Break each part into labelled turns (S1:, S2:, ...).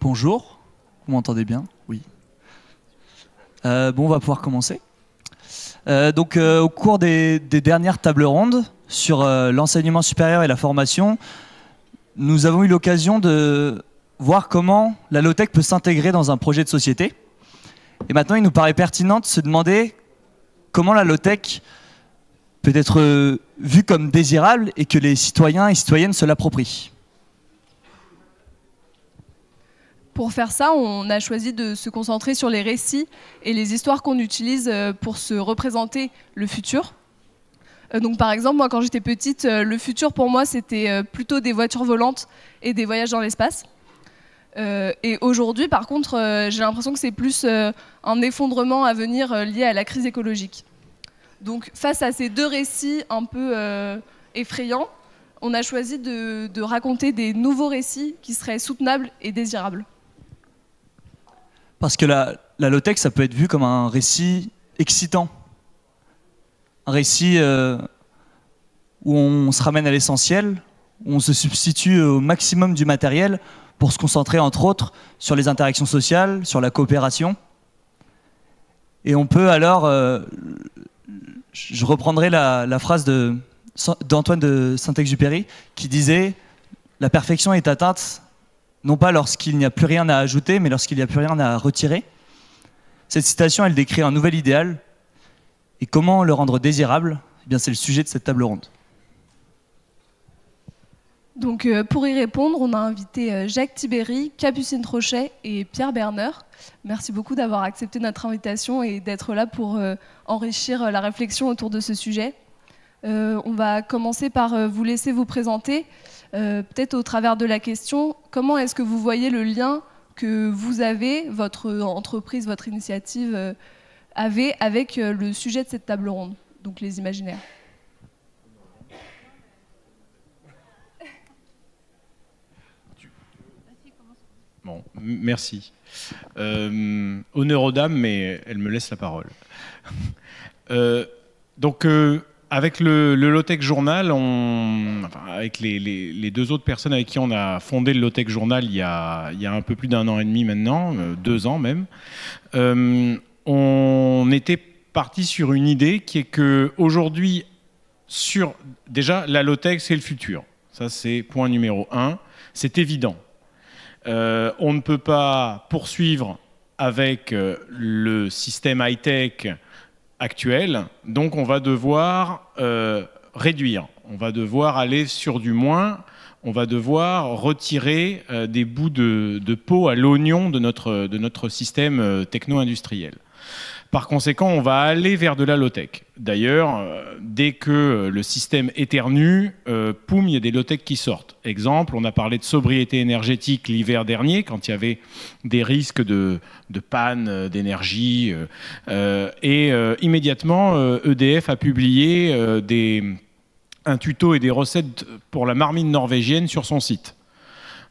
S1: Bonjour, vous m'entendez bien? Oui. Bon, on va pouvoir commencer. Au cours des dernières tables rondes sur l'enseignement supérieur et la formation, nous avons eu l'occasion de voir comment la low-tech peut s'intégrer dans un projet de société. Et maintenant, il nous paraît pertinent de se demander comment la low-tech peut être vue comme désirable et que les citoyens et citoyennes se l'approprient.
S2: Pour faire ça, on a choisi de se concentrer sur les récits et les histoires qu'on utilise pour se représenter le futur. Donc par exemple, moi quand j'étais petite, le futur pour moi c'était plutôt des voitures volantes et des voyages dans l'espace. Et aujourd'hui par contre, j'ai l'impression que c'est plus un effondrement à venir lié à la crise écologique. Donc face à ces deux récits un peu effrayants, on a choisi de raconter des nouveaux récits qui seraient soutenables et désirables.
S1: Parce que la low-tech, ça peut être vu comme un récit excitant. Un récit où on se ramène à l'essentiel, où on se substitue au maximum du matériel pour se concentrer, entre autres, sur les interactions sociales, sur la coopération. Et on peut alors... je reprendrai la phrase d'Antoine de Saint-Exupéry qui disait « La perfection est atteinte non pas lorsqu'il n'y a plus rien à ajouter, mais lorsqu'il n'y a plus rien à retirer ». Cette citation, elle décrit un nouvel idéal. Et comment le rendre désirable? Eh bien, c'est le sujet de cette table ronde.
S2: Donc, pour y répondre, on a invité Jacques Tibéry, Capucine Trochet et Pierre Berner. Merci beaucoup d'avoir accepté notre invitation et d'être là pour enrichir la réflexion autour de ce sujet. On va commencer par vous laisser vous présenter, peut-être au travers de la question, comment est-ce que vous voyez le lien que vous avez, votre entreprise, votre initiative avait avec le sujet de cette table ronde, donc les imaginaires.
S3: Bon, merci. Honneur aux dames, mais elle me laisse la parole. Avec le Low-Tech Journal, avec les deux autres personnes avec qui on a fondé le Low-Tech Journal il y a un peu plus d'1 an et demi maintenant, 2 ans même, on était parti sur une idée qui est qu'aujourd'hui, déjà, la low-tech, c'est le futur. Ça, c'est point numéro 1. C'est évident. On ne peut pas poursuivre avec le système high-tech actuel, donc on va devoir réduire. On va devoir aller sur du moins, on va devoir retirer des bouts de peau à l'oignon de notre système techno-industriel. Par conséquent, on va aller vers de la low-tech. D'ailleurs, dès que le système éternue, poum, il y a des low-tech qui sortent. Exemple, on a parlé de sobriété énergétique l'hiver dernier, quand il y avait des risques de panne d'énergie. Immédiatement, EDF a publié un tuto et des recettes pour la marmite norvégienne sur son site.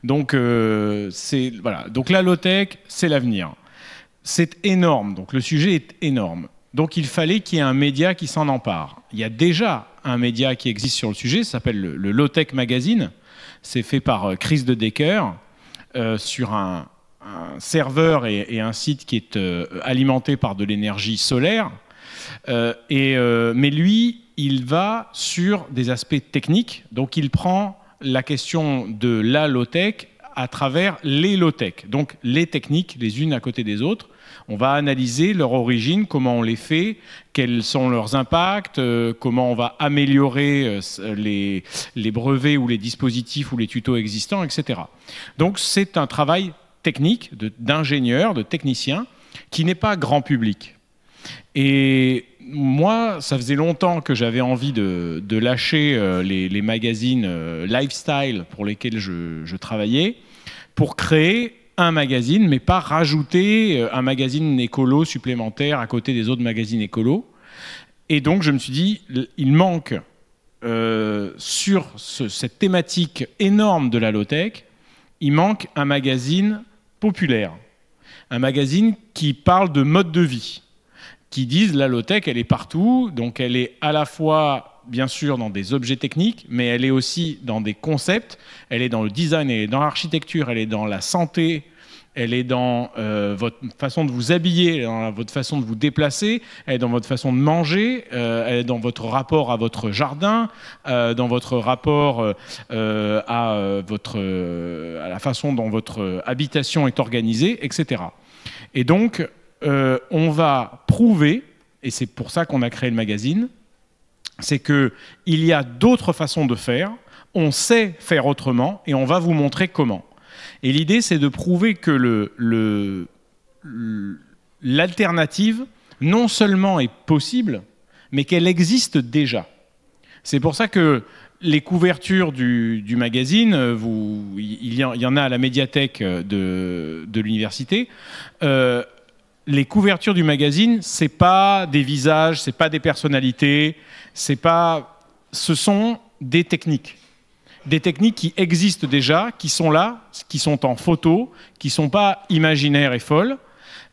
S3: Donc, voilà. Donc la low-tech, c'est l'avenir. C'est énorme, donc le sujet est énorme. Donc il fallait qu'il y ait un média qui s'en empare. Il y a déjà un média qui existe sur le sujet, ça s'appelle le Low-Tech Magazine. C'est fait par Chris de Decker sur un serveur et un site qui est alimenté par de l'énergie solaire. Mais lui, il va sur des aspects techniques. Donc il prend la question de la low-tech à travers les low-tech, donc les techniques les unes à côté des autres. On va analyser leur origine, comment on les fait, quels sont leurs impacts, comment on va améliorer les brevets ou les dispositifs ou les tutos existants, etc. Donc c'est un travail technique d'ingénieur, de technicien, qui n'est pas grand public. Et moi, ça faisait longtemps que j'avais envie de lâcher les magazines lifestyle pour lesquels je travaillais, pour créer un magazine, mais pas rajouter un magazine écolo supplémentaire à côté des autres magazines écolos. Et donc, je me suis dit, il manque sur cette thématique énorme de la low-tech, il manque un magazine populaire, un magazine qui parle de mode de vie, qui disent la low-tech, elle est partout, donc elle est à la fois bien sûr dans des objets techniques, mais elle est aussi dans des concepts, elle est dans le design, elle est dans l'architecture, elle est dans la santé, elle est dans votre façon de vous habiller, dans votre façon de vous déplacer, elle est dans votre façon de manger, elle est dans votre rapport à votre jardin, dans votre rapport à la façon dont votre habitation est organisée, etc. Et donc, on va prouver, et c'est pour ça qu'on a créé le magazine, c'est qu'il y a d'autres façons de faire, on sait faire autrement, et on va vous montrer comment. Et l'idée, c'est de prouver que l'alternative, non seulement est possible, mais qu'elle existe déjà. C'est pour ça que les couvertures du magazine, il y en a à la médiathèque de l'université. Les couvertures du magazine, c'est pas des visages, c'est pas des personnalités, ce sont des techniques. Des techniques qui existent déjà, qui sont là, qui sont en photo, qui ne sont pas imaginaires et folles,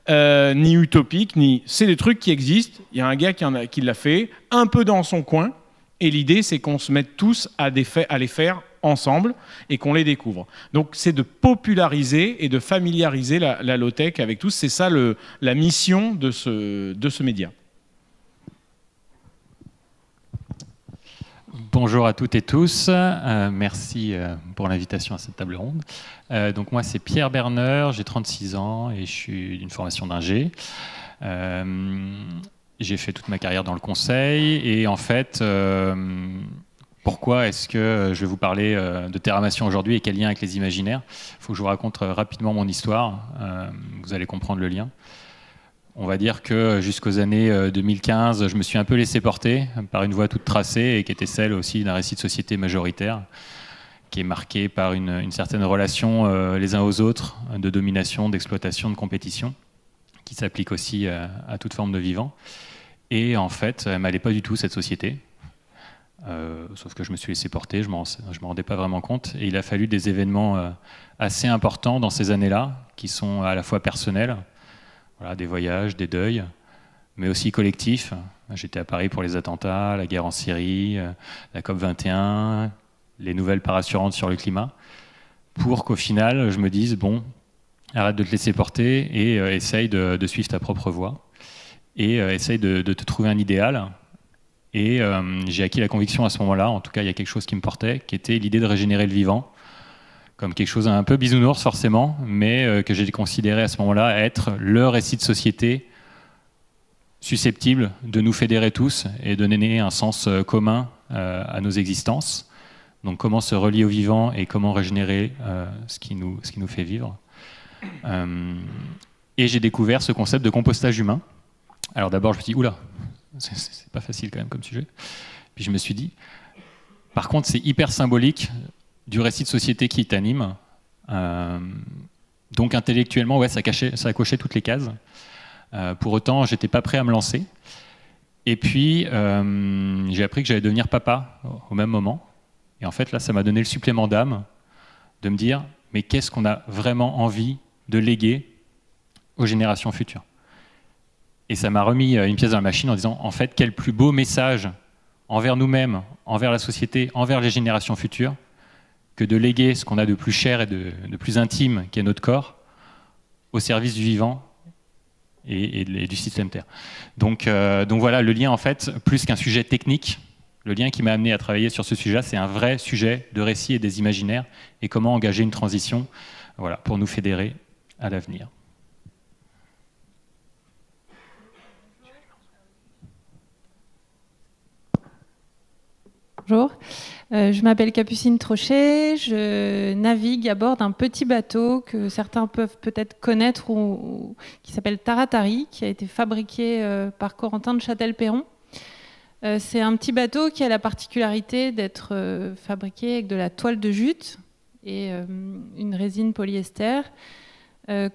S3: ni utopiques, c'est des trucs qui existent. Il y a un gars qui l'a fait, un peu dans son coin, et l'idée, c'est qu'on se mette tous à les faire ensemble et qu'on les découvre. Donc, c'est de populariser et de familiariser la low-tech avec tous. C'est ça la mission de ce média.
S4: Bonjour à toutes et tous, merci pour l'invitation à cette table ronde. Donc moi c'est Pierre Berner, j'ai 36 ans et je suis d'une formation d'ingé. J'ai fait toute ma carrière dans le conseil et en fait, pourquoi est-ce que je vais vous parler de terramation aujourd'hui et quel lien avec les imaginaires? Il faut que je vous raconte rapidement mon histoire, vous allez comprendre le lien. On va dire que jusqu'aux années 2015, je me suis un peu laissé porter par une voie toute tracée et qui était celle aussi d'un récit de société majoritaire, qui est marqué par une certaine relation les uns aux autres, de domination, d'exploitation, de compétition, qui s'applique aussi à toute forme de vivant. Et en fait, elle ne m'allait pas du tout, cette société. Sauf que je me suis laissé porter, je ne me rendais pas vraiment compte. Et il a fallu des événements assez importants dans ces années-là, qui sont à la fois personnels, voilà, des voyages, des deuils, mais aussi collectifs. J'étais à Paris pour les attentats, la guerre en Syrie, la COP21, les nouvelles pas rassurantes sur le climat, pour qu'au final, je me dise, bon, arrête de te laisser porter et essaye de suivre ta propre voie. Et essaye de te trouver un idéal. Et j'ai acquis la conviction à ce moment-là, en tout cas, il y a quelque chose qui me portait, qui était l'idée de régénérer le vivant, comme quelque chose un peu bisounours forcément, mais que j'ai considéré à ce moment-là être le récit de société susceptible de nous fédérer tous et de donner un sens commun à nos existences. Donc comment se relier au vivant et comment régénérer ce qui nous fait vivre. Et j'ai découvert ce concept de compostage humain. Alors d'abord je me suis dit, oula, c'est pas facile quand même comme sujet. Puis je me suis dit, par contre c'est hyper symbolique du récit de société qui t'anime. Donc intellectuellement, ouais, ça cochait toutes les cases. Pour autant, j'étais pas prêt à me lancer. Et puis, j'ai appris que j'allais devenir papa au même moment. Et en fait, là, ça m'a donné le supplément d'âme de me dire, mais qu'est-ce qu'on a vraiment envie de léguer aux générations futures? Et ça m'a remis une pièce dans la machine en disant, en fait, quel plus beau message envers nous-mêmes, envers la société, envers les générations futures, que de léguer ce qu'on a de plus cher et de plus intime, qui est notre corps, au service du vivant et du système Terre. Donc voilà, le lien, en fait, plus qu'un sujet technique, le lien qui m'a amené à travailler sur ce sujet, c'est un vrai sujet de récit et des imaginaires, et comment engager une transition, voilà, pour nous fédérer à l'avenir.
S5: Bonjour, je m'appelle Capucine Trochet, je navigue à bord d'un petit bateau que certains peuvent peut-être connaître, qui s'appelle Taratari, qui a été fabriqué par Corentin de Châtel-Perron. C'est un petit bateau qui a la particularité d'être fabriqué avec de la toile de jute et une résine polyester.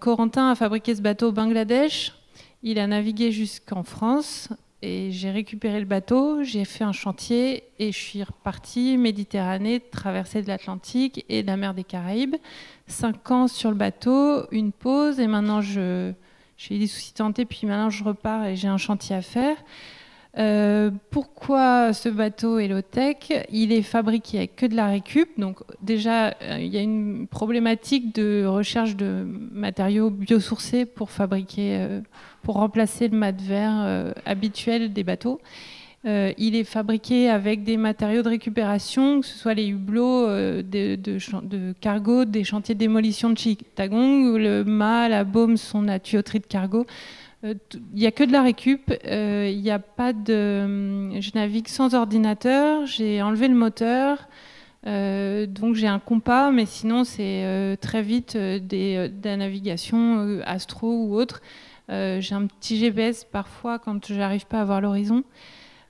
S5: Corentin a fabriqué ce bateau au Bangladesh, il a navigué jusqu'en France. Et j'ai récupéré le bateau, j'ai fait un chantier et je suis repartie Méditerranée, traversée de l'Atlantique et de la mer des Caraïbes. 5 ans sur le bateau, une pause et maintenant j'ai eu des soucis de santé, puis maintenant je repars et j'ai un chantier à faire. Pourquoi ce bateau est low-tech? Il est fabriqué avec que de la récup. Donc déjà, il y a une problématique de recherche de matériaux biosourcés pour fabriquer, pour remplacer le mat de verre habituel des bateaux. Il est fabriqué avec des matériaux de récupération, que ce soit les hublots de cargo des chantiers de démolition de Chittagong, où le mât, la baume sont la tuyauterie de cargo. Il n'y a que de la récup, il n'y a pas de... Je navigue sans ordinateur, j'ai enlevé le moteur, donc j'ai un compas, mais sinon c'est très vite de la navigation astro ou autre. J'ai un petit GPS parfois quand je n'arrive pas à voir l'horizon.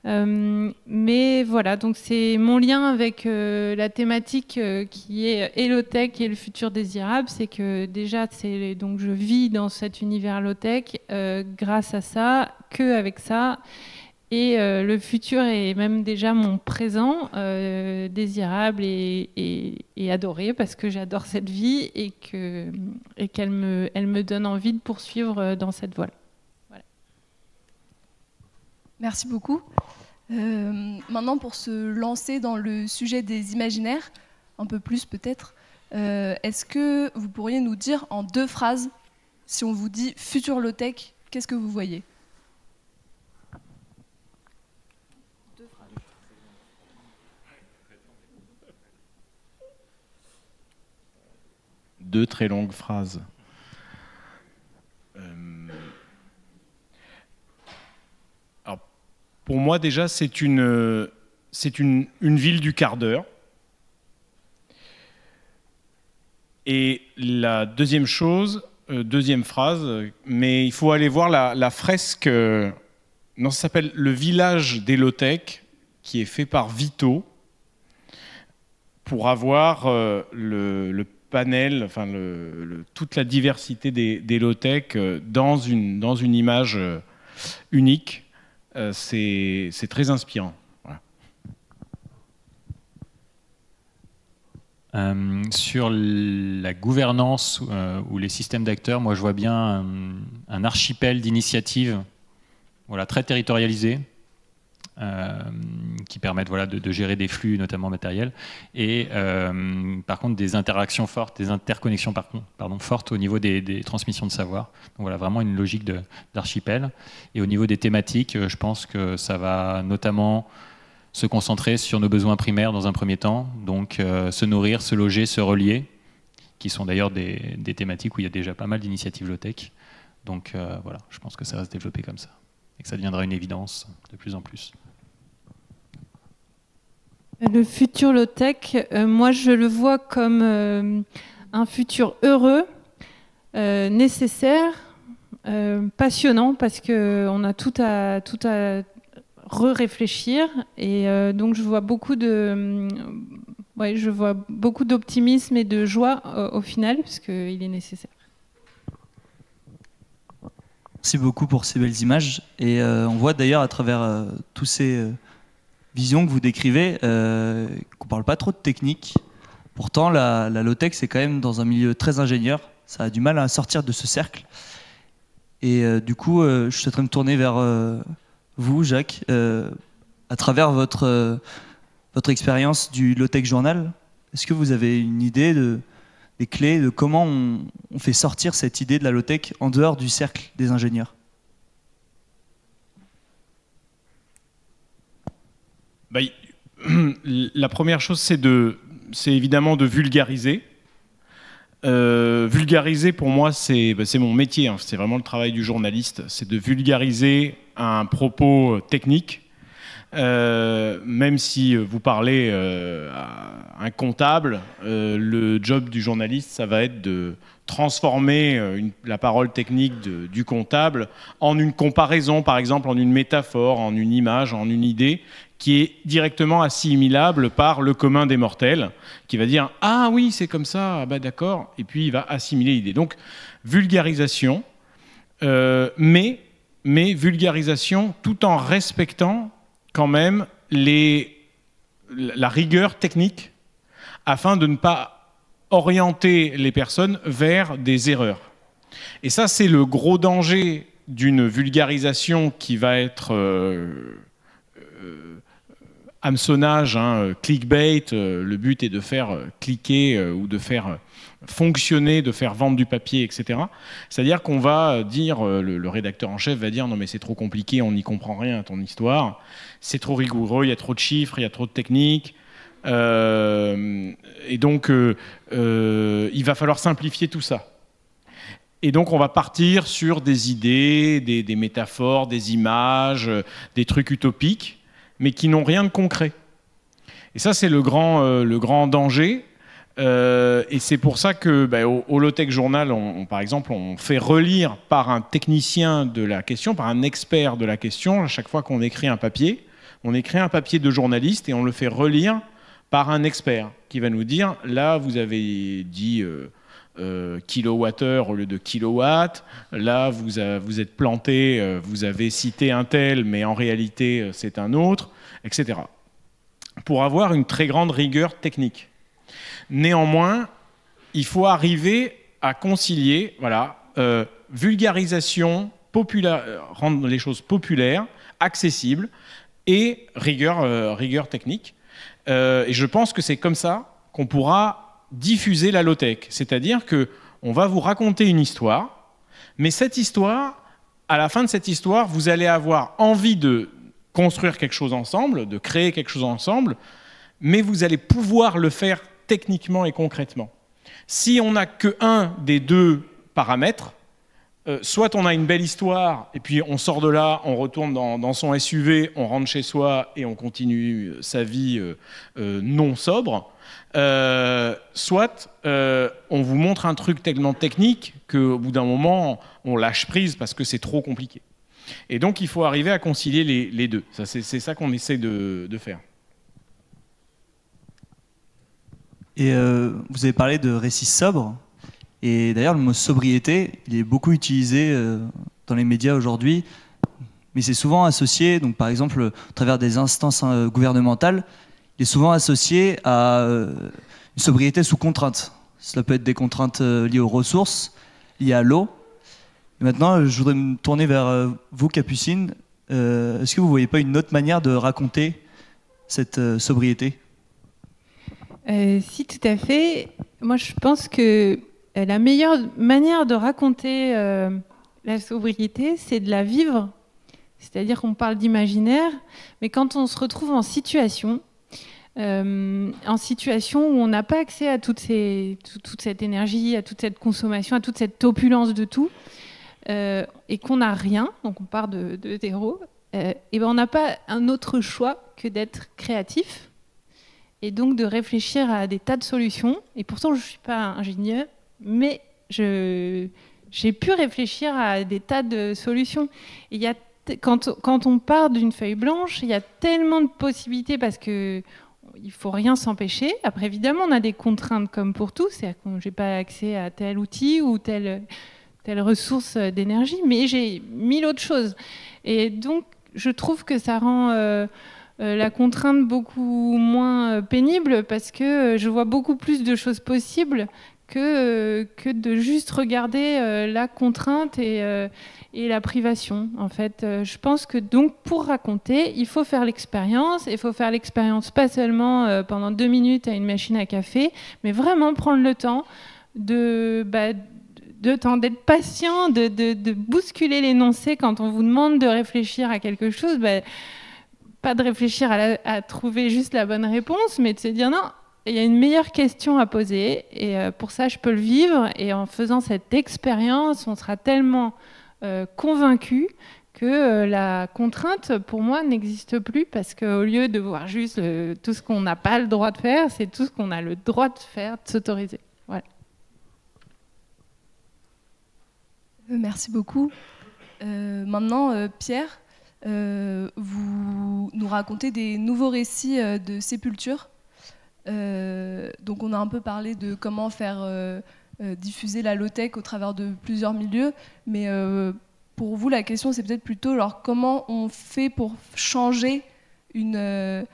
S5: Mais voilà, donc c'est mon lien avec la thématique qui est low-tech et le futur désirable, c'est que déjà donc je vis dans cet univers low-tech grâce à ça, que avec ça, et le futur est même déjà mon présent désirable et adoré parce que j'adore cette vie et qu'elle me donne envie de poursuivre dans cette voie.
S2: Merci beaucoup. Maintenant, pour se lancer dans le sujet des imaginaires, un peu plus peut-être, est-ce que vous pourriez nous dire en 2 phrases, si on vous dit futur low-tech, qu'est-ce que vous voyez?
S3: 2 phrases. 2 très longues phrases. Pour moi, déjà, c'est une ville du quart d'heure. Et la deuxième chose, deuxième phrase, mais il faut aller voir la fresque. Non, ça s'appelle Le village des low-tech, qui est fait par Vito, pour avoir le panel, enfin toute la diversité des low-tech dans une image unique. C'est très inspirant.
S4: Voilà. Sur la gouvernance ou les systèmes d'acteurs, moi je vois bien un archipel d'initiatives, voilà, très territorialisées, qui permettent, voilà, de gérer des flux, notamment matériels, et par contre des interactions fortes, des interconnexions fortes au niveau des transmissions de savoir. Donc voilà, vraiment une logique d'archipel. Et au niveau des thématiques, je pense que ça va notamment se concentrer sur nos besoins primaires dans un premier temps, donc se nourrir, se loger, se relier, qui sont d'ailleurs des thématiques où il y a déjà pas mal d'initiatives low-tech. Donc voilà, je pense que ça va se développer comme ça, et que ça deviendra une évidence de plus en plus.
S5: Le futur low-tech, moi je le vois comme un futur heureux, nécessaire, passionnant, parce qu'on a tout à re-réfléchir. Et donc je vois beaucoup d'optimisme et de joie au final, parce qu'il est nécessaire.
S1: Merci beaucoup pour ces belles images. Et on voit d'ailleurs à travers tous ces visions que vous décrivez qu'on ne parle pas trop de technique. Pourtant, la low-tech, c'est quand même dans un milieu très ingénieur. Ça a du mal à sortir de ce cercle. Et du coup, je souhaiterais me tourner vers vous, Jacques, à travers votre expérience du low-tech journal. Est-ce que vous avez une idée des clés de comment on fait sortir cette idée de la low-tech en dehors du cercle des ingénieurs?
S3: La première chose, c'est évidemment de vulgariser. Vulgariser, pour moi, c'est mon métier, hein. C'est vraiment le travail du journaliste, c'est de vulgariser un propos technique. Même si vous parlez à un comptable, le job du journaliste, ça va être de transformer la parole technique du comptable en une comparaison, par exemple, en une métaphore, en une image, en une idée qui est directement assimilable par le commun des mortels, qui va dire « Ah oui, c'est comme ça, ah bah d'accord », et puis il va assimiler l'idée. Donc, vulgarisation, mais vulgarisation tout en respectant quand même la rigueur technique afin de ne pas orienter les personnes vers des erreurs. Et ça, c'est le gros danger d'une vulgarisation qui va être hameçonnage, hein, clickbait, le but est de faire cliquer ou de faire fonctionner, de faire vendre du papier, etc. C'est-à-dire qu'on va dire, le rédacteur en chef va dire non mais c'est trop compliqué, on n'y comprend rien à ton histoire, c'est trop rigoureux, il y a trop de chiffres, il y a trop de techniques, et donc il va falloir simplifier tout ça. Et donc on va partir sur des idées, des métaphores, des images, des trucs utopiques, mais qui n'ont rien de concret. Et ça, c'est le grand danger. Et c'est pour ça que au Holotech Journal, par exemple, on fait relire par un technicien de la question, par un expert de la question, à chaque fois qu'on écrit un papier. On écrit un papier de journaliste et on le fait relire par un expert qui va nous dire, là, vous avez dit kilowattheure au lieu de kilowatt, là, vous êtes planté, vous avez cité un tel, mais en réalité, c'est un autre, etc. Pour avoir une très grande rigueur technique. Néanmoins, il faut arriver à concilier, vulgarisation, rendre les choses populaires, accessibles et rigueur technique. Et je pense que c'est comme ça qu'on pourra diffuser la low-tech. C'est-à-dire qu'on va vous raconter une histoire, mais cette histoire, à la fin de cette histoire, vous allez avoir envie de construire quelque chose ensemble, de créer quelque chose ensemble, mais vous allez pouvoir le faire techniquement et concrètement. Si on n'a qu'un des deux paramètres, soit on a une belle histoire et puis on sort de là, on retourne dans son SUV, on rentre chez soi et on continue sa vie non sobre, soit on vous montre un truc tellement technique qu'au bout d'un moment, on lâche prise parce que c'est trop compliqué. Et donc il faut arriver à concilier les deux. C'est ça qu'on essaie de faire.
S1: Et vous avez parlé de récits sobres. Et d'ailleurs, le mot sobriété, il est beaucoup utilisé dans les médias aujourd'hui, mais c'est souvent associé, donc par exemple, au travers des instances gouvernementales, il est souvent associé à une sobriété sous contrainte. Cela peut être des contraintes liées aux ressources, liées à l'eau. Et maintenant, je voudrais me tourner vers vous, Capucine. Est-ce que vous ne voyez pas une autre manière de raconter cette sobriété ?
S5: Si, tout à fait. Moi, je pense que la meilleure manière de raconter la sobriété, c'est de la vivre. C'est-à-dire qu'on parle d'imaginaire, mais quand on se retrouve en situation où on n'a pas accès à toute cette énergie, à toute cette consommation, à toute cette opulence de tout, et qu'on n'a rien, donc on part de zéro, et ben on n'a pas un autre choix que d'être créatif, et donc de réfléchir à des tas de solutions. Et pourtant, je ne suis pas ingénieur, mais j'ai pu réfléchir à des tas de solutions. Et quand on part d'une feuille blanche, il y a tellement de possibilités parce qu'il ne faut rien s'empêcher. Après, évidemment, on a des contraintes comme pour tout. C'est-à-dire que je n'ai pas accès à tel outil ou telle ressource d'énergie, mais j'ai 1000 autres choses. Et donc, je trouve que ça rend la contrainte beaucoup moins pénible parce que je vois beaucoup plus de choses possibles que de juste regarder la contrainte et la privation. En fait, je pense que donc pour raconter, il faut faire l'expérience. Il faut faire l'expérience pas seulement pendant 2 minutes à une machine à café, mais vraiment prendre le temps d'être patient, de bousculer l'énoncé quand on vous demande de réfléchir à quelque chose. Pas de réfléchir à trouver juste la bonne réponse, mais de se dire non, il y a une meilleure question à poser et pour ça je peux le vivre, et en faisant cette expérience on sera tellement convaincu que la contrainte pour moi n'existe plus, parce qu'au lieu de voir juste tout ce qu'on n'a pas le droit de faire, c'est tout ce qu'on a le droit de faire, de s'autoriser. Voilà.
S2: Merci beaucoup. Maintenant, Pierre, vous nous racontez des nouveaux récits de sépulture. Donc on a un peu parlé de comment faire diffuser la low-tech au travers de plusieurs milieux, mais pour vous la question c'est peut-être plutôt alors, comment on fait pour changer une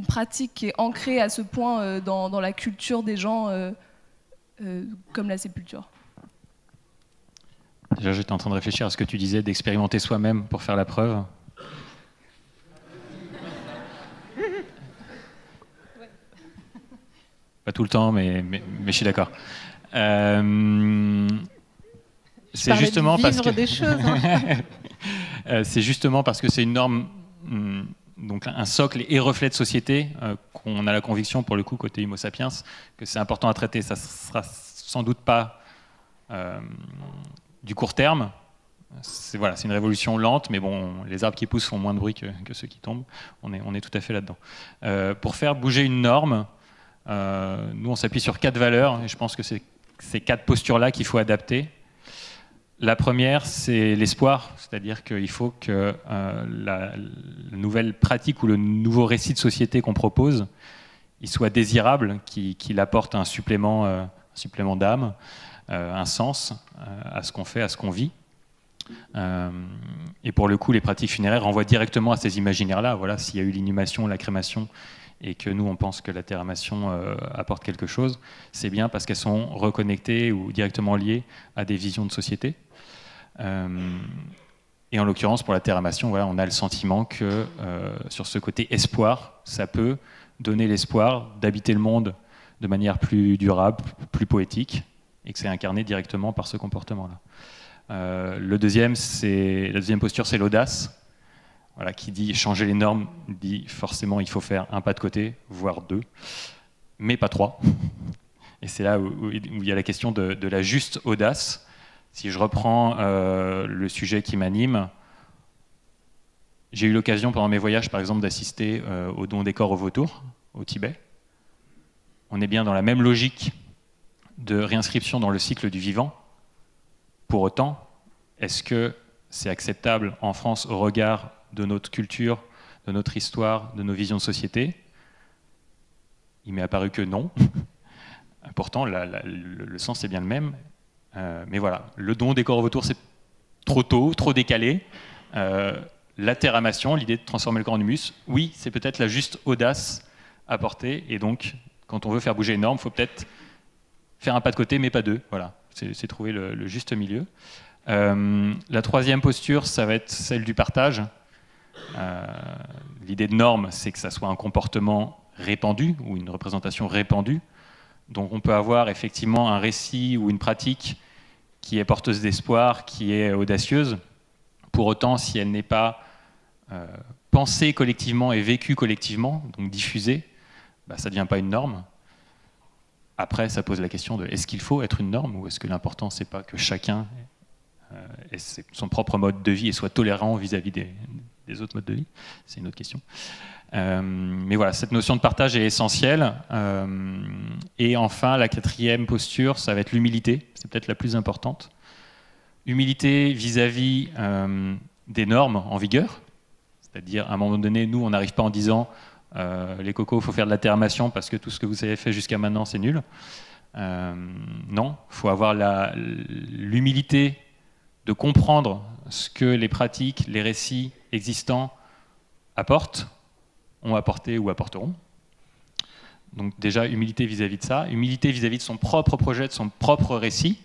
S2: pratique qui est ancrée à ce point dans la culture des gens comme la sépulture.
S4: Déjà, j'étais en train de réfléchir à ce que tu disais, d'expérimenter soi-même pour faire la preuve. Pas tout le temps, mais je suis d'accord. C'est justement parce que
S5: des choses. Hein.
S4: c'est justement parce que c'est une norme, donc un socle et reflet de société, qu'on a la conviction, pour le coup, côté Homo sapiens, que c'est important à traiter. Ça sera sans doute pas du court terme. C'est une révolution lente, mais bon, les arbres qui poussent font moins de bruit que ceux qui tombent. On est tout à fait là-dedans. Pour faire bouger une norme, nous on s'appuie sur 4 valeurs, et je pense que c'est ces 4 postures-là qu'il faut adapter. La première, c'est l'espoir, c'est-à-dire qu'il faut que la nouvelle pratique ou le nouveau récit de société qu'on propose, il soit désirable, qu'il apporte un supplément d'âme, un sens à ce qu'on fait, à ce qu'on vit. Et pour le coup, les pratiques funéraires renvoient directement à ces imaginaires-là. Voilà, s'il y a eu l'inhumation, la crémation, et que nous, on pense que la terramation apporte quelque chose, c'est bien parce qu'elles sont reconnectées ou directement liées à des visions de société. Et en l'occurrence, pour la terramation, on a le sentiment que sur ce côté espoir, ça peut donner l'espoir d'habiter le monde de manière plus durable, plus poétique, et que c'est incarné directement par ce comportement-là. La deuxième posture, c'est l'audace, qui dit changer les normes, dit forcément il faut faire un pas de côté, voire 2, mais pas 3. Et c'est là où il y a la question de la juste audace. Si je reprends le sujet qui m'anime, j'ai eu l'occasion pendant mes voyages, par exemple, d'assister au don des corps aux vautours, au Tibet. On est bien dans la même logique de réinscription dans le cycle du vivant. Pour autant, est-ce que c'est acceptable en France au regard de notre culture, de notre histoire, de nos visions de société? Il m'est apparu que non. Pourtant, le sens est bien le même. Mais voilà, le don des corps aux vautours, c'est trop tôt, trop décalé. La terramation, l'idée de transformer le corps en humus, oui, c'est peut-être la juste audace à porter. Et donc, quand on veut faire bouger les normes, il faut peut-être faire un pas de côté, mais pas 2. Voilà, c'est trouver le juste milieu. La troisième posture, ça va être celle du partage. L'idée de norme, c'est que ça soit un comportement répandu ou une représentation répandue. Donc on peut avoir effectivement un récit ou une pratique qui est porteuse d'espoir, qui est audacieuse. Pour autant, si elle n'est pas pensée collectivement et vécue collectivement, donc diffusée, ça ne devient pas une norme. Après, ça pose la question de est-ce qu'il faut être une norme, ou est-ce que l'important, c'est pas que chacun ait son propre mode de vie et soit tolérant vis-à-vis des autres modes de vie? C'est une autre question. Mais voilà, cette notion de partage est essentielle. Et enfin, la quatrième posture, ça va être l'humilité. C'est peut-être la plus importante. Humilité vis-à-vis des normes en vigueur. C'est-à-dire, à un moment donné, nous, on n'arrive pas en disant les cocos, il faut faire de la terramation parce que tout ce que vous avez fait jusqu'à maintenant, c'est nul. Non, il faut avoir l'humilité de comprendre ce que les pratiques, les récits existants apportent, ont apporté ou apporteront. Donc déjà, humilité vis-à-vis de ça, humilité vis-à-vis de son propre projet, de son propre récit,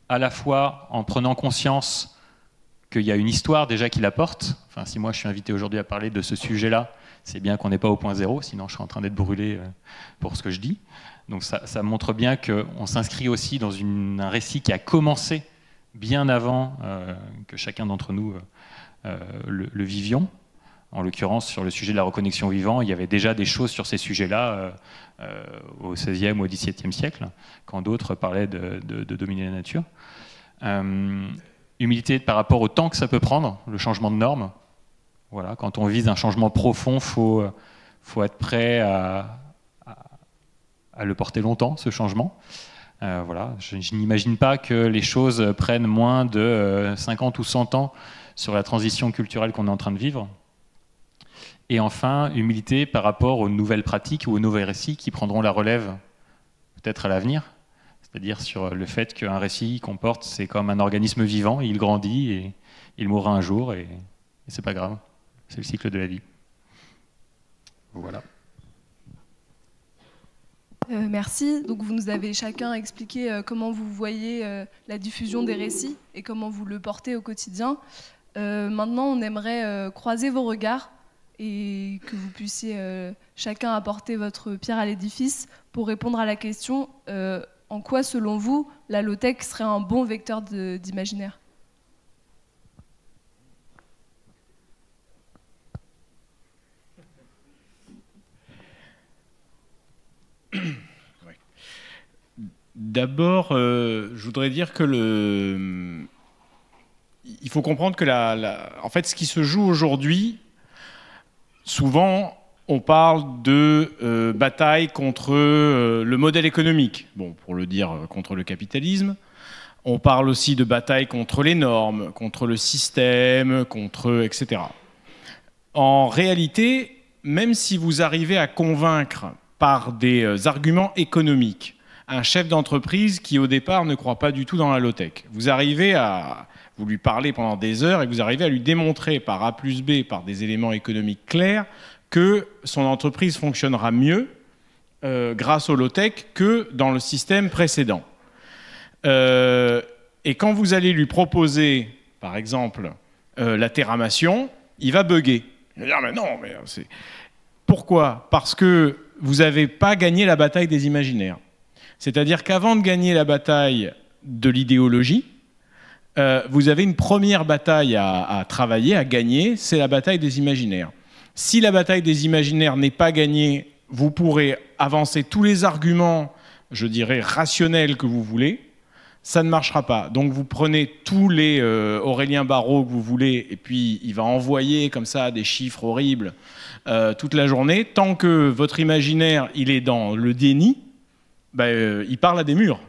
S4: à la fois en prenant conscience qu'il y a une histoire déjà qui l'apporte. Enfin, si moi je suis invité aujourd'hui à parler de ce sujet-là, c'est bien qu'on n'est pas au point zéro, sinon je serais en train d'être brûlé pour ce que je dis. Donc ça montre bien qu'on s'inscrit aussi dans un récit qui a commencé bien avant que chacun d'entre nous le vivions. En l'occurrence, sur le sujet de la reconnexion au vivant, il y avait déjà des choses sur ces sujets-là au XVIe ou au XVIIe siècle, quand d'autres parlaient de dominer la nature. Humilité par rapport au temps que ça peut prendre, le changement de normes. Voilà, quand on vise un changement profond, faut être prêt à le porter longtemps, ce changement. Voilà, je n'imagine pas que les choses prennent moins de 50 ou 100 ans sur la transition culturelle qu'on est en train de vivre. Et enfin, humilité par rapport aux nouvelles pratiques ou aux nouveaux récits qui prendront la relève peut-être à l'avenir. C'est-à-dire sur le fait qu'un récit qu'on porte, c'est comme un organisme vivant, il grandit et il mourra un jour et c'est pas grave. C'est le cycle de la vie. Voilà.
S2: Merci. Donc vous nous avez chacun expliqué comment vous voyez la diffusion des récits et comment vous le portez au quotidien. Maintenant, on aimerait croiser vos regards et que vous puissiez chacun apporter votre pierre à l'édifice pour répondre à la question en quoi, selon vous, la low-tech serait un bon vecteur d'imaginaire?
S3: D'abord, je voudrais dire que il faut comprendre que en fait, ce qui se joue aujourd'hui, souvent, on parle de bataille contre le modèle économique, bon, pour le dire, contre le capitalisme. On parle aussi de bataille contre les normes, contre le système, etc. En réalité, même si vous arrivez à convaincre par des arguments économiques un chef d'entreprise qui, au départ, ne croit pas du tout dans la low-tech, vous lui parlez pendant des heures et vous arrivez à lui démontrer par A plus B, par des éléments économiques clairs, que son entreprise fonctionnera mieux grâce au low-tech que dans le système précédent. Et quand vous allez lui proposer, par exemple, la terramation, il va bugger. Il va dire, mais non, mais c'est... Pourquoi? Parce que vous n'avez pas gagné la bataille des imaginaires. C'est-à-dire qu'avant de gagner la bataille de l'idéologie, vous avez une première bataille à travailler, à gagner, c'est la bataille des imaginaires. Si la bataille des imaginaires n'est pas gagnée, vous pourrez avancer tous les arguments, je dirais, rationnels que vous voulez, ça ne marchera pas. Donc vous prenez tous les Aurélien Barraud que vous voulez, et puis il va envoyer comme ça des chiffres horribles toute la journée. Tant que votre imaginaire il est dans le déni, il parle à des murs.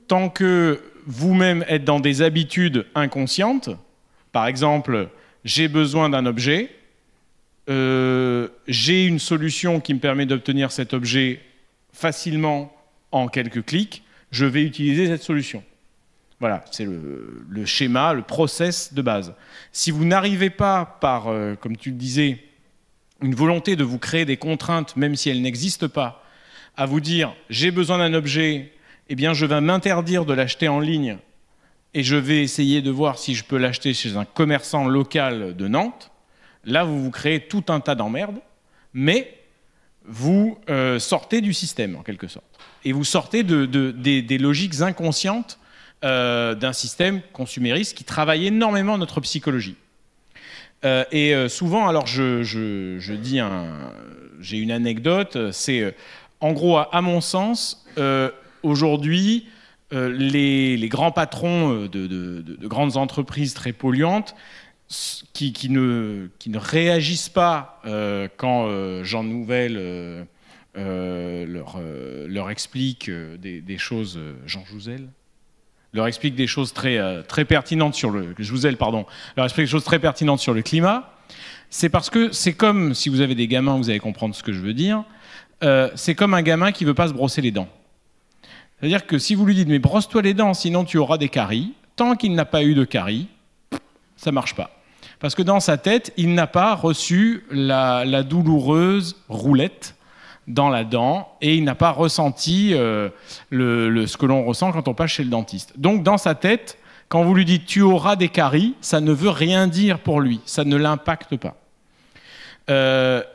S3: Tant que vous-même êtes dans des habitudes inconscientes, par exemple, j'ai besoin d'un objet, j'ai une solution qui me permet d'obtenir cet objet facilement en quelques clics, je vais utiliser cette solution. Voilà, c'est le schéma, le process de base. Si vous n'arrivez pas par, comme tu le disais, une volonté de vous créer des contraintes, même si elles n'existent pas, à vous dire « j'ai besoin d'un objet, eh bien je vais m'interdire de l'acheter en ligne et je vais essayer de voir si je peux l'acheter chez un commerçant local de Nantes », là vous vous créez tout un tas d'emmerdes, mais vous sortez du système en quelque sorte. Et vous sortez des logiques inconscientes d'un système consumériste qui travaille énormément notre psychologie. Et souvent, alors je dis j'ai une anecdote, c'est en gros, à mon sens, aujourd'hui, les grands patrons de grandes entreprises très polluantes qui ne réagissent pas quand Jean Nouvel leur explique des choses, Jean Jouzel leur explique des choses très pertinentes sur le Jouzel, pardon, leur explique des choses très pertinentes sur le climat. C'est parce que c'est comme, si vous avez des gamins, vous allez comprendre ce que je veux dire, c'est comme un gamin qui ne veut pas se brosser les dents. C'est-à-dire que si vous lui dites « mais brosse-toi les dents, sinon tu auras des caries », tant qu'il n'a pas eu de caries, ça ne marche pas. Parce que dans sa tête, il n'a pas reçu la douloureuse roulette dans la dent et il n'a pas ressenti ce que l'on ressent quand on passe chez le dentiste. Donc dans sa tête, quand vous lui dites « tu auras des caries », ça ne veut rien dire pour lui, ça ne l'impacte pas.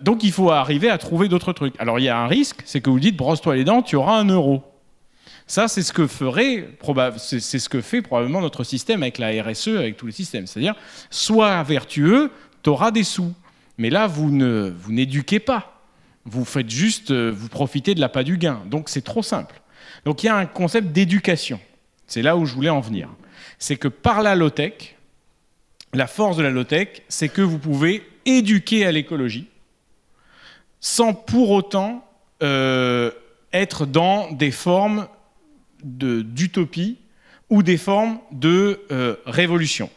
S3: Donc il faut arriver à trouver d'autres trucs. Alors il y a un risque, c'est que vous dites « brosse-toi les dents, tu auras 1 euro ». Ça, c'est ce que fait probablement notre système avec la RSE, avec tous les systèmes. C'est-à-dire, sois vertueux, tu auras des sous. Mais là, vous n'éduquez pas. Vous faites juste, vous profitez de l'appât du gain. Donc c'est trop simple. Donc il y a un concept d'éducation. C'est là où je voulais en venir. C'est que par la low-tech, la force de la low-tech, c'est que vous pouvez éduquer à l'écologie sans pour autant être dans des formes d'utopie ou des formes de révolution.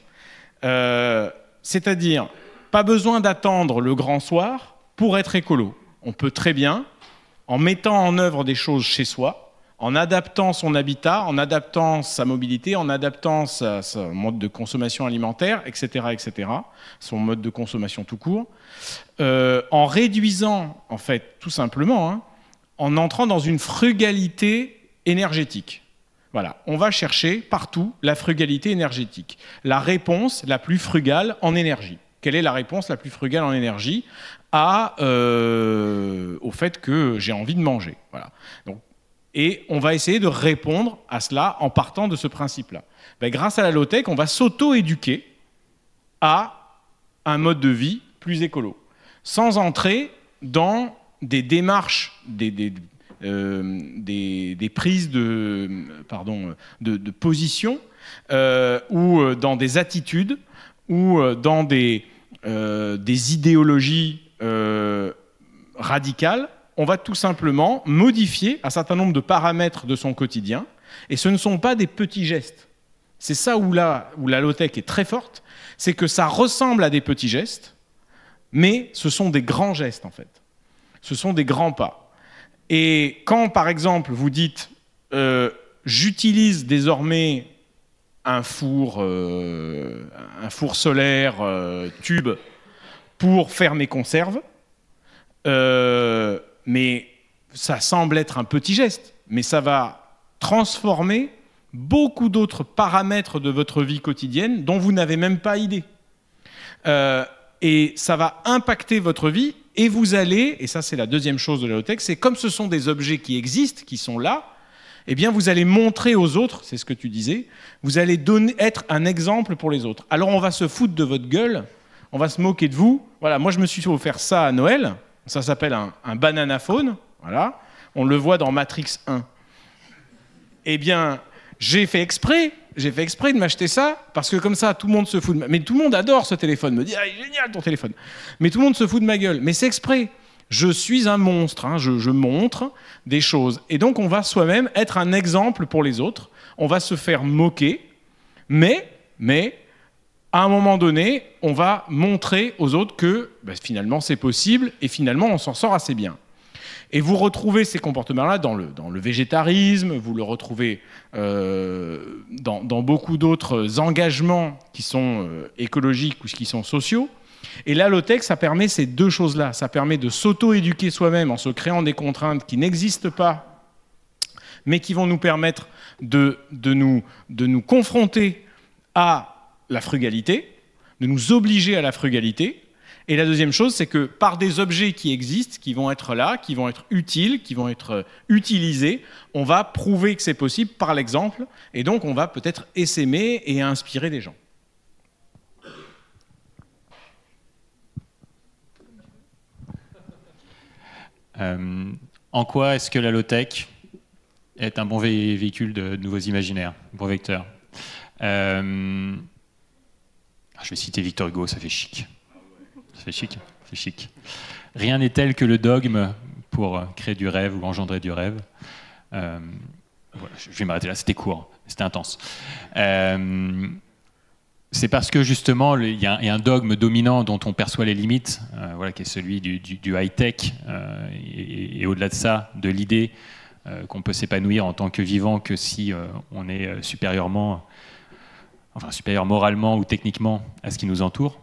S3: C'est-à-dire, pas besoin d'attendre le grand soir pour être écolo. On peut très bien, en mettant en œuvre des choses chez soi, en adaptant son habitat, en adaptant sa mobilité, en adaptant son mode de consommation alimentaire, etc., son mode de consommation tout court, en réduisant, en fait, tout simplement, en entrant dans une frugalité énergétique. Voilà, on va chercher partout la frugalité énergétique, la réponse la plus frugale en énergie. Quelle est la réponse la plus frugale en énergie au fait que j'ai envie de manger. Voilà. Donc, et on va essayer de répondre à cela en partant de ce principe-là. Ben, grâce à la low-tech, on va s'auto-éduquer à un mode de vie plus écolo, sans entrer dans des démarches, des prises de position, ou dans des attitudes, ou dans des idéologies radicales. On va tout simplement modifier un certain nombre de paramètres de son quotidien, et ce ne sont pas des petits gestes. C'est ça où la low-tech est très forte, c'est que ça ressemble à des petits gestes, mais ce sont des grands gestes en fait. Ce sont des grands pas. Et quand, par exemple, vous dites j'utilise désormais un four solaire tube pour faire mes conserves, mais ça semble être un petit geste, mais ça va transformer beaucoup d'autres paramètres de votre vie quotidienne dont vous n'avez même pas idée. Et ça va impacter votre vie, et vous allez, et ça c'est la deuxième chose de la low-tech, c'est comme ce sont des objets qui existent, qui sont là, eh bien vous allez montrer aux autres, c'est ce que tu disais, vous allez être un exemple pour les autres. Alors on va se foutre de votre gueule, on va se moquer de vous. Voilà, moi je me suis offert ça à Noël, ça s'appelle un banana phone, voilà, on le voit dans Matrix 1. Eh bien, j'ai fait exprès de m'acheter ça, parce que comme ça, tout le monde se fout de ma... Mais tout le monde adore ce téléphone, me dit « Ah, il est génial ton téléphone !» Mais tout le monde se fout de ma gueule. Mais c'est exprès. Je suis un monstre, hein, je montre des choses. Et donc, on va soi-même être un exemple pour les autres. On va se faire moquer, mais à un moment donné, on va montrer aux autres que finalement, c'est possible, et finalement, on s'en sort assez bien. Et vous retrouvez ces comportements-là dans le végétarisme, vous le retrouvez dans beaucoup d'autres engagements qui sont écologiques ou qui sont sociaux. Et la low-tech, ça permet ces deux choses-là. Ça permet de s'auto-éduquer soi-même en se créant des contraintes qui n'existent pas, mais qui vont nous permettre de nous confronter à la frugalité, de nous obliger à la frugalité. Et la deuxième chose, c'est que par des objets qui existent, qui vont être là, qui vont être utiles, qui vont être utilisés, on va prouver que c'est possible par l'exemple, et donc on va peut-être essaimer et inspirer des gens.
S4: En quoi est-ce que la low-tech est un bon véhicule de nouveaux imaginaires, un bon vecteur? Je vais citer Victor Hugo, ça fait chic. C'est chic, c'est chic. Rien n'est tel que le dogme pour créer du rêve ou engendrer du rêve. Voilà, je vais m'arrêter là, c'était court, c'était intense. C'est parce que justement, il y a un dogme dominant dont on perçoit les limites, voilà, qui est celui du high-tech, et au-delà de ça, de l'idée qu'on peut s'épanouir en tant que vivant que si on est supérieur moralement ou techniquement à ce qui nous entoure.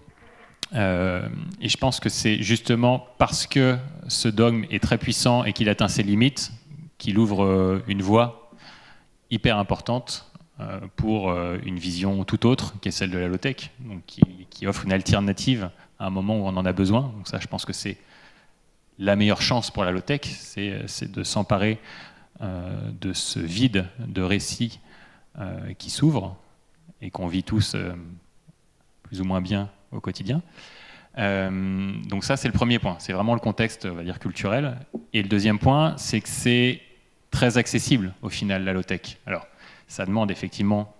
S4: Et je pense que c'est justement parce que ce dogme est très puissant et qu'il atteint ses limites qu'il ouvre une voie hyper importante pour une vision tout autre, qui est celle de la low-tech, donc qui offre une alternative à un moment où on en a besoin. Donc ça, je pense que c'est la meilleure chance pour la low-tech, c'est de s'emparer de ce vide de récits qui s'ouvre et qu'on vit tous plus ou moins bien au quotidien. Donc ça, c'est le premier point. C'est vraiment le contexte, on va dire, culturel. Et le deuxième point, c'est que c'est très accessible, au final, la low-tech. Alors, ça demande effectivement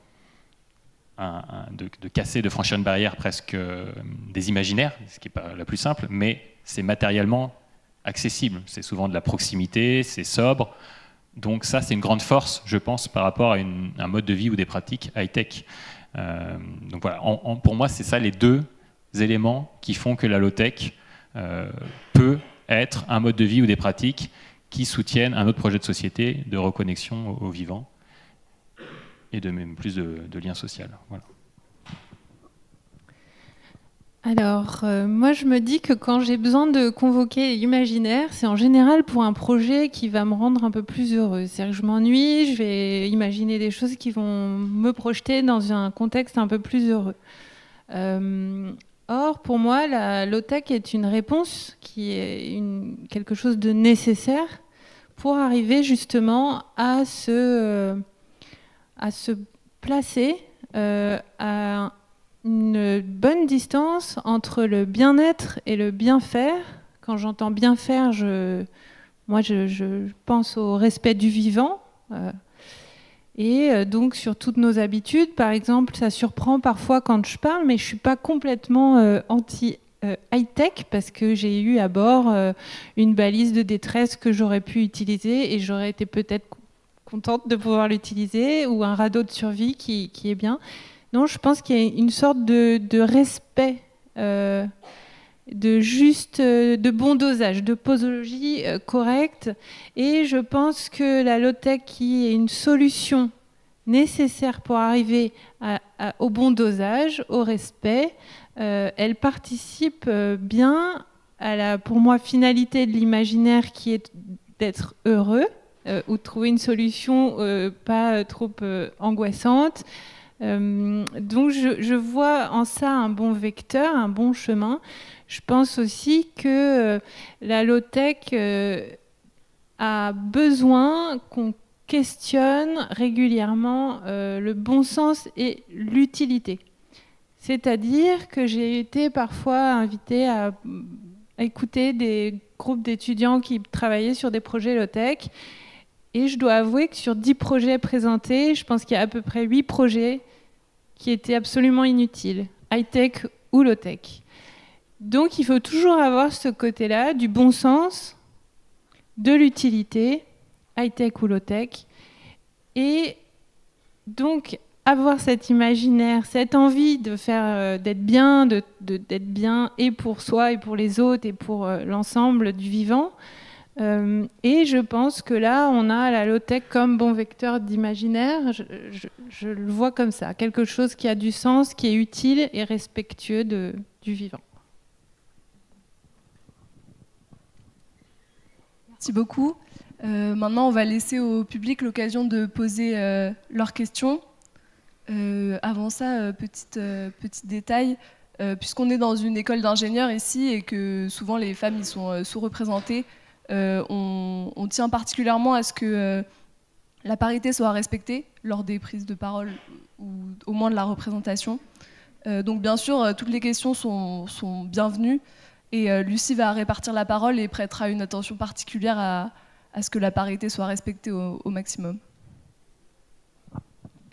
S4: de casser, de franchir une barrière presque des imaginaires, ce qui n'est pas la plus simple, mais c'est matériellement accessible. C'est souvent de la proximité, c'est sobre. Donc ça, c'est une grande force, je pense, par rapport à un mode de vie ou des pratiques high-tech. Donc voilà, pour moi, c'est ça les deux éléments qui font que la low-tech peut être un mode de vie ou des pratiques qui soutiennent un autre projet de société de reconnexion au vivant et de même plus de lien social. Voilà.
S5: Alors, moi, je me dis que quand j'ai besoin de convoquer l'imaginaire, c'est en général pour un projet qui va me rendre un peu plus heureuse. C'est-à-dire que je m'ennuie, je vais imaginer des choses qui vont me projeter dans un contexte un peu plus heureux. Or, pour moi, la low-tech est une réponse qui est quelque chose de nécessaire pour arriver justement à se placer à une bonne distance entre le bien-être et le bien-faire. Quand j'entends bien faire, moi je pense au respect du vivant. Et donc sur toutes nos habitudes, par exemple, ça surprend parfois quand je parle, mais je ne suis pas complètement anti-high-tech parce que j'ai eu à bord une balise de détresse que j'aurais pu utiliser et j'aurais été peut-être contente de pouvoir l'utiliser, ou un radeau de survie qui est bien. Non, je pense qu'il y a une sorte de respect, de bon dosage, de posologie correcte. Et je pense que la low-tech, qui est une solution nécessaire pour arriver au bon dosage, au respect, elle participe bien à la, pour moi, finalité de l'imaginaire, qui est d'être heureux, ou de trouver une solution pas trop angoissante. Donc je vois en ça un bon vecteur, un bon chemin. Je pense aussi que la low-tech a besoin qu'on questionne régulièrement le bon sens et l'utilité. C'est-à-dire que j'ai été parfois invitée à écouter des groupes d'étudiants qui travaillaient sur des projets low-tech. Et je dois avouer que sur 10 projets présentés, je pense qu'il y a à peu près 8 projets qui étaient absolument inutiles, high-tech ou low-tech. Donc il faut toujours avoir ce côté-là, du bon sens, de l'utilité, high-tech ou low-tech. Et donc avoir cet imaginaire, cette envie de faire, d'être bien, d'être bien et pour soi et pour les autres et pour l'ensemble du vivant. Et je pense que là, on a la low-tech comme bon vecteur d'imaginaire. Je le vois comme ça, quelque chose qui a du sens, qui est utile et respectueux du vivant.
S2: Merci beaucoup. Maintenant, on va laisser au public l'occasion de poser leurs questions. Avant ça, petit détail, puisqu'on est dans une école d'ingénieurs ici et que souvent les femmes y sont sous-représentées, on tient particulièrement à ce que la parité soit respectée lors des prises de parole ou au moins de la représentation. Donc bien sûr, toutes les questions sont bienvenues et Lucie va répartir la parole et prêtera une attention particulière à ce que la parité soit respectée au maximum.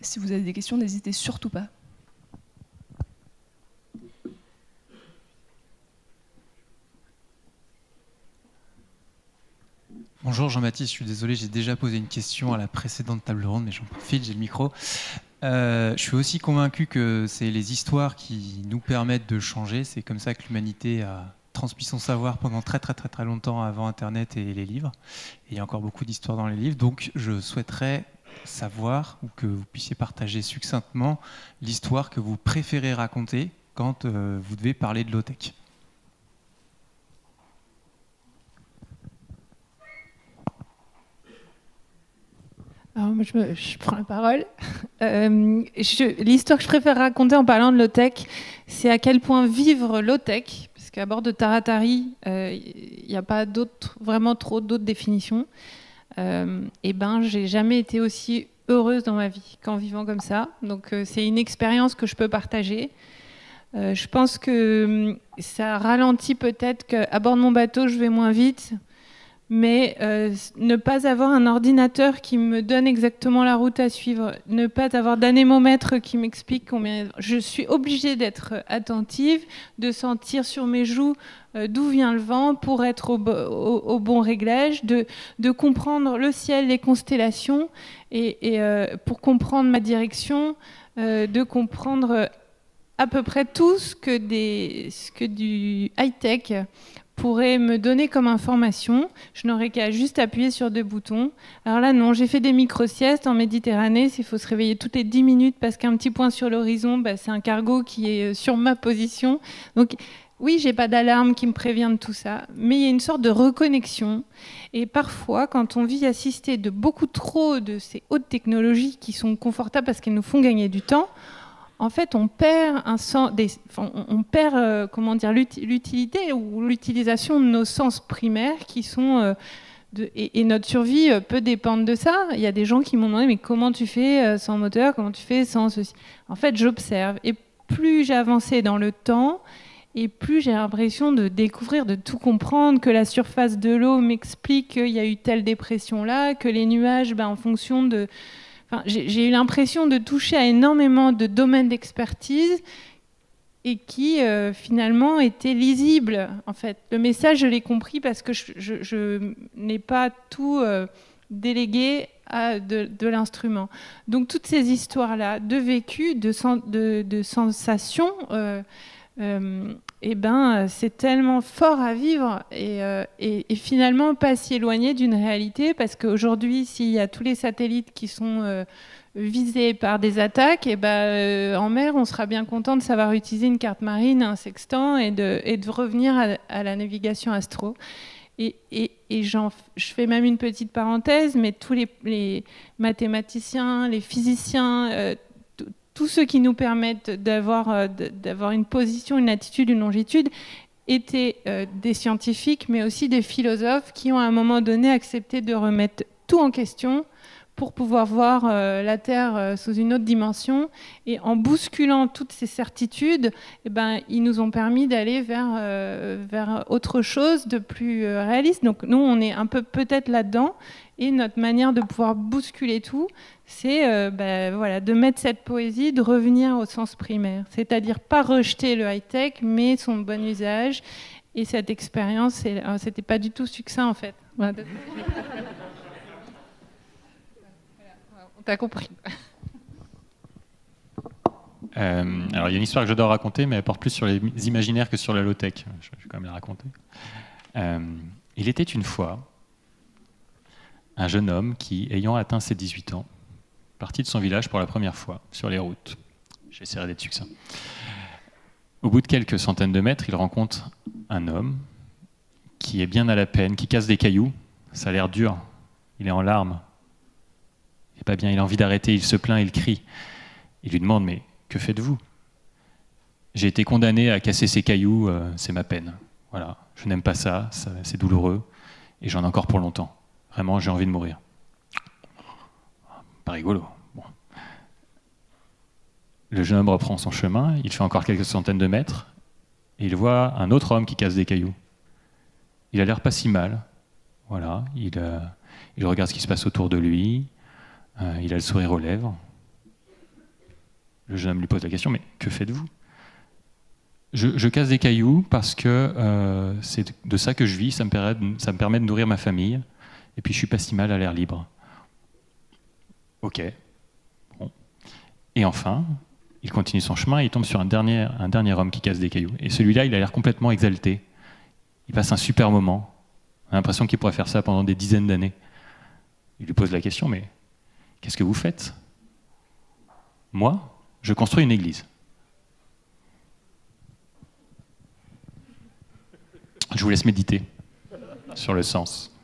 S2: Si vous avez des questions, n'hésitez surtout pas.
S6: Bonjour Jean-Baptiste, je suis désolé, j'ai déjà posé une question à la précédente table ronde, mais j'en profite, j'ai le micro. Je suis aussi convaincu que c'est les histoires qui nous permettent de changer. C'est comme ça que l'humanité a transmis son savoir pendant très longtemps avant Internet et les livres. Et il y a encore beaucoup d'histoires dans les livres. Donc je souhaiterais savoir, ou que vous puissiez partager succinctement, l'histoire que vous préférez raconter quand vous devez parler de low-tech.
S5: Alors, moi, je prends la parole. L'histoire que je préfère raconter en parlant de low-tech, c'est à quel point vivre low-tech, parce qu'à bord de Taratari, il n'y a pas vraiment trop d'autres définitions. Et ben, j'ai jamais été aussi heureuse dans ma vie qu'en vivant comme ça. Donc, c'est une expérience que je peux partager. Je pense que ça ralentit peut-être qu'à bord de mon bateau, je vais moins vite. Mais ne pas avoir un ordinateur qui me donne exactement la route à suivre, ne pas avoir d'anémomètre qui m'explique combien... Je suis obligée d'être attentive, de sentir sur mes joues d'où vient le vent pour être au bon réglage, de comprendre le ciel, les constellations, et pour comprendre ma direction, de comprendre à peu près tout ce que du high-tech pourrait me donner comme information. Je n'aurais qu'à juste appuyer sur 2 boutons. Alors là, non, j'ai fait des micro-siestes en Méditerranée. Il faut se réveiller toutes les 10 minutes parce qu'un petit point sur l'horizon, c'est un cargo qui est sur ma position. Donc oui, j'ai pas d'alarme qui me prévient de tout ça, mais il y a une sorte de reconnexion. Et parfois, quand on vit assisté de beaucoup trop de ces hautes technologies qui sont confortables parce qu'elles nous font gagner du temps, en fait, on perd on perd comment dire, l'utilité ou l'utilisation de nos sens primaires qui sont et notre survie peut dépendre de ça. Il y a des gens qui m'ont demandé mais comment tu fais sans moteur, comment tu fais sans ceci. En fait, j'observe et plus j'ai avancé dans le temps et plus j'ai l'impression de découvrir, de tout comprendre, que la surface de l'eau m'explique qu'il y a eu telle dépression là, que les nuages, en fonction de... Enfin, j'ai eu l'impression de toucher à énormément de domaines d'expertise et qui finalement étaient lisibles. En fait, le message, je l'ai compris parce que je n'ai pas tout délégué à de l'instrument. Donc toutes ces histoires-là, de vécu, de sensations, c'est tellement fort à vivre et finalement pas si éloigné d'une réalité, parce qu'aujourd'hui, s'il y a tous les satellites qui sont visés par des attaques, en mer, on sera bien content de savoir utiliser une carte marine, un sextant et de revenir à la navigation astro. Et je fais même une petite parenthèse, mais tous les mathématiciens, les physiciens, tous ceux qui nous permettent d'avoir une position, une attitude, une longitude, étaient des scientifiques, mais aussi des philosophes qui ont à un moment donné accepté de remettre tout en question pour pouvoir voir la Terre sous une autre dimension. Et en bousculant toutes ces certitudes, ils nous ont permis d'aller vers autre chose de plus réaliste. Donc nous, on est un peu peut-être là-dedans. Et notre manière de pouvoir bousculer tout, c'est de mettre cette poésie, de revenir au sens primaire. C'est-à-dire pas rejeter le high-tech, mais son bon usage. Et cette expérience, c'était pas du tout succinct en fait. Voilà. On t'a compris.
S4: Alors il y a une histoire que j'adore raconter, mais elle porte plus sur les imaginaires que sur la low-tech. Je vais quand même la raconter. Il était une fois un jeune homme qui, ayant atteint ses 18 ans, partit de son village pour la première fois sur les routes. J'essaierai d'être succinct. Au bout de quelques centaines de mètres, il rencontre un homme qui est bien à la peine, qui casse des cailloux. Ça a l'air dur. Il est en larmes. Il n'est pas bien, il a envie d'arrêter, il se plaint, il crie. Il lui demande, mais que faites-vous? J'ai été condamné à casser ces cailloux, c'est ma peine. Voilà, je n'aime pas ça, c'est douloureux, et j'en ai encore pour longtemps. Vraiment, j'ai envie de mourir. Pas rigolo. Bon. Le jeune homme reprend son chemin, il fait encore quelques centaines de mètres, et il voit un autre homme qui casse des cailloux. Il a l'air pas si mal. Voilà, il regarde ce qui se passe autour de lui, il a le sourire aux lèvres. Le jeune homme lui pose la question, mais que faites-vous? Je casse des cailloux parce que c'est de ça que je vis, ça me permet de nourrir ma famille, et puis je suis pas si mal à l'air libre. Ok. Bon. Et enfin, il continue son chemin et il tombe sur un dernier homme qui casse des cailloux. Et celui-là, il a l'air complètement exalté. Il passe un super moment. On a l'impression qu'il pourrait faire ça pendant des dizaines d'années. Il lui pose la question, mais qu'est-ce que vous faites? Moi, je construis une église. Je vous laisse méditer sur le sens.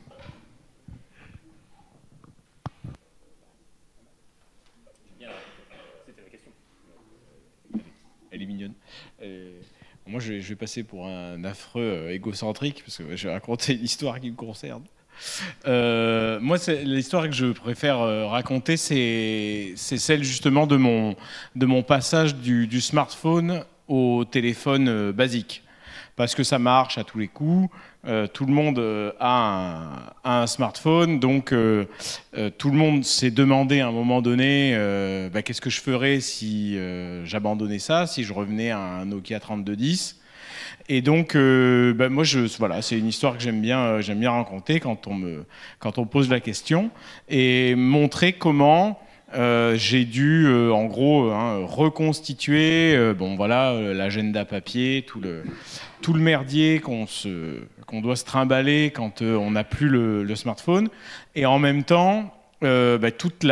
S3: Elle est mignonne. Moi, je vais passer pour un affreux égocentrique, parce que je vais raconter l'histoire qui me concerne. Moi, l'histoire que je préfère raconter, c'est celle justement de mon passage du smartphone au téléphone basique. Parce que ça marche à tous les coups, tout le monde a un smartphone, donc tout le monde s'est demandé à un moment donné qu'est-ce que je ferais si j'abandonnais ça, si je revenais à un Nokia 3210. Et donc, moi, voilà, c'est une histoire que j'aime bien raconter quand on me pose la question, et montrer comment j'ai dû, en gros, reconstituer, l'agenda papier, tout le merdier qu'on doit se trimballer quand on n'a plus le smartphone, et en même temps, toutes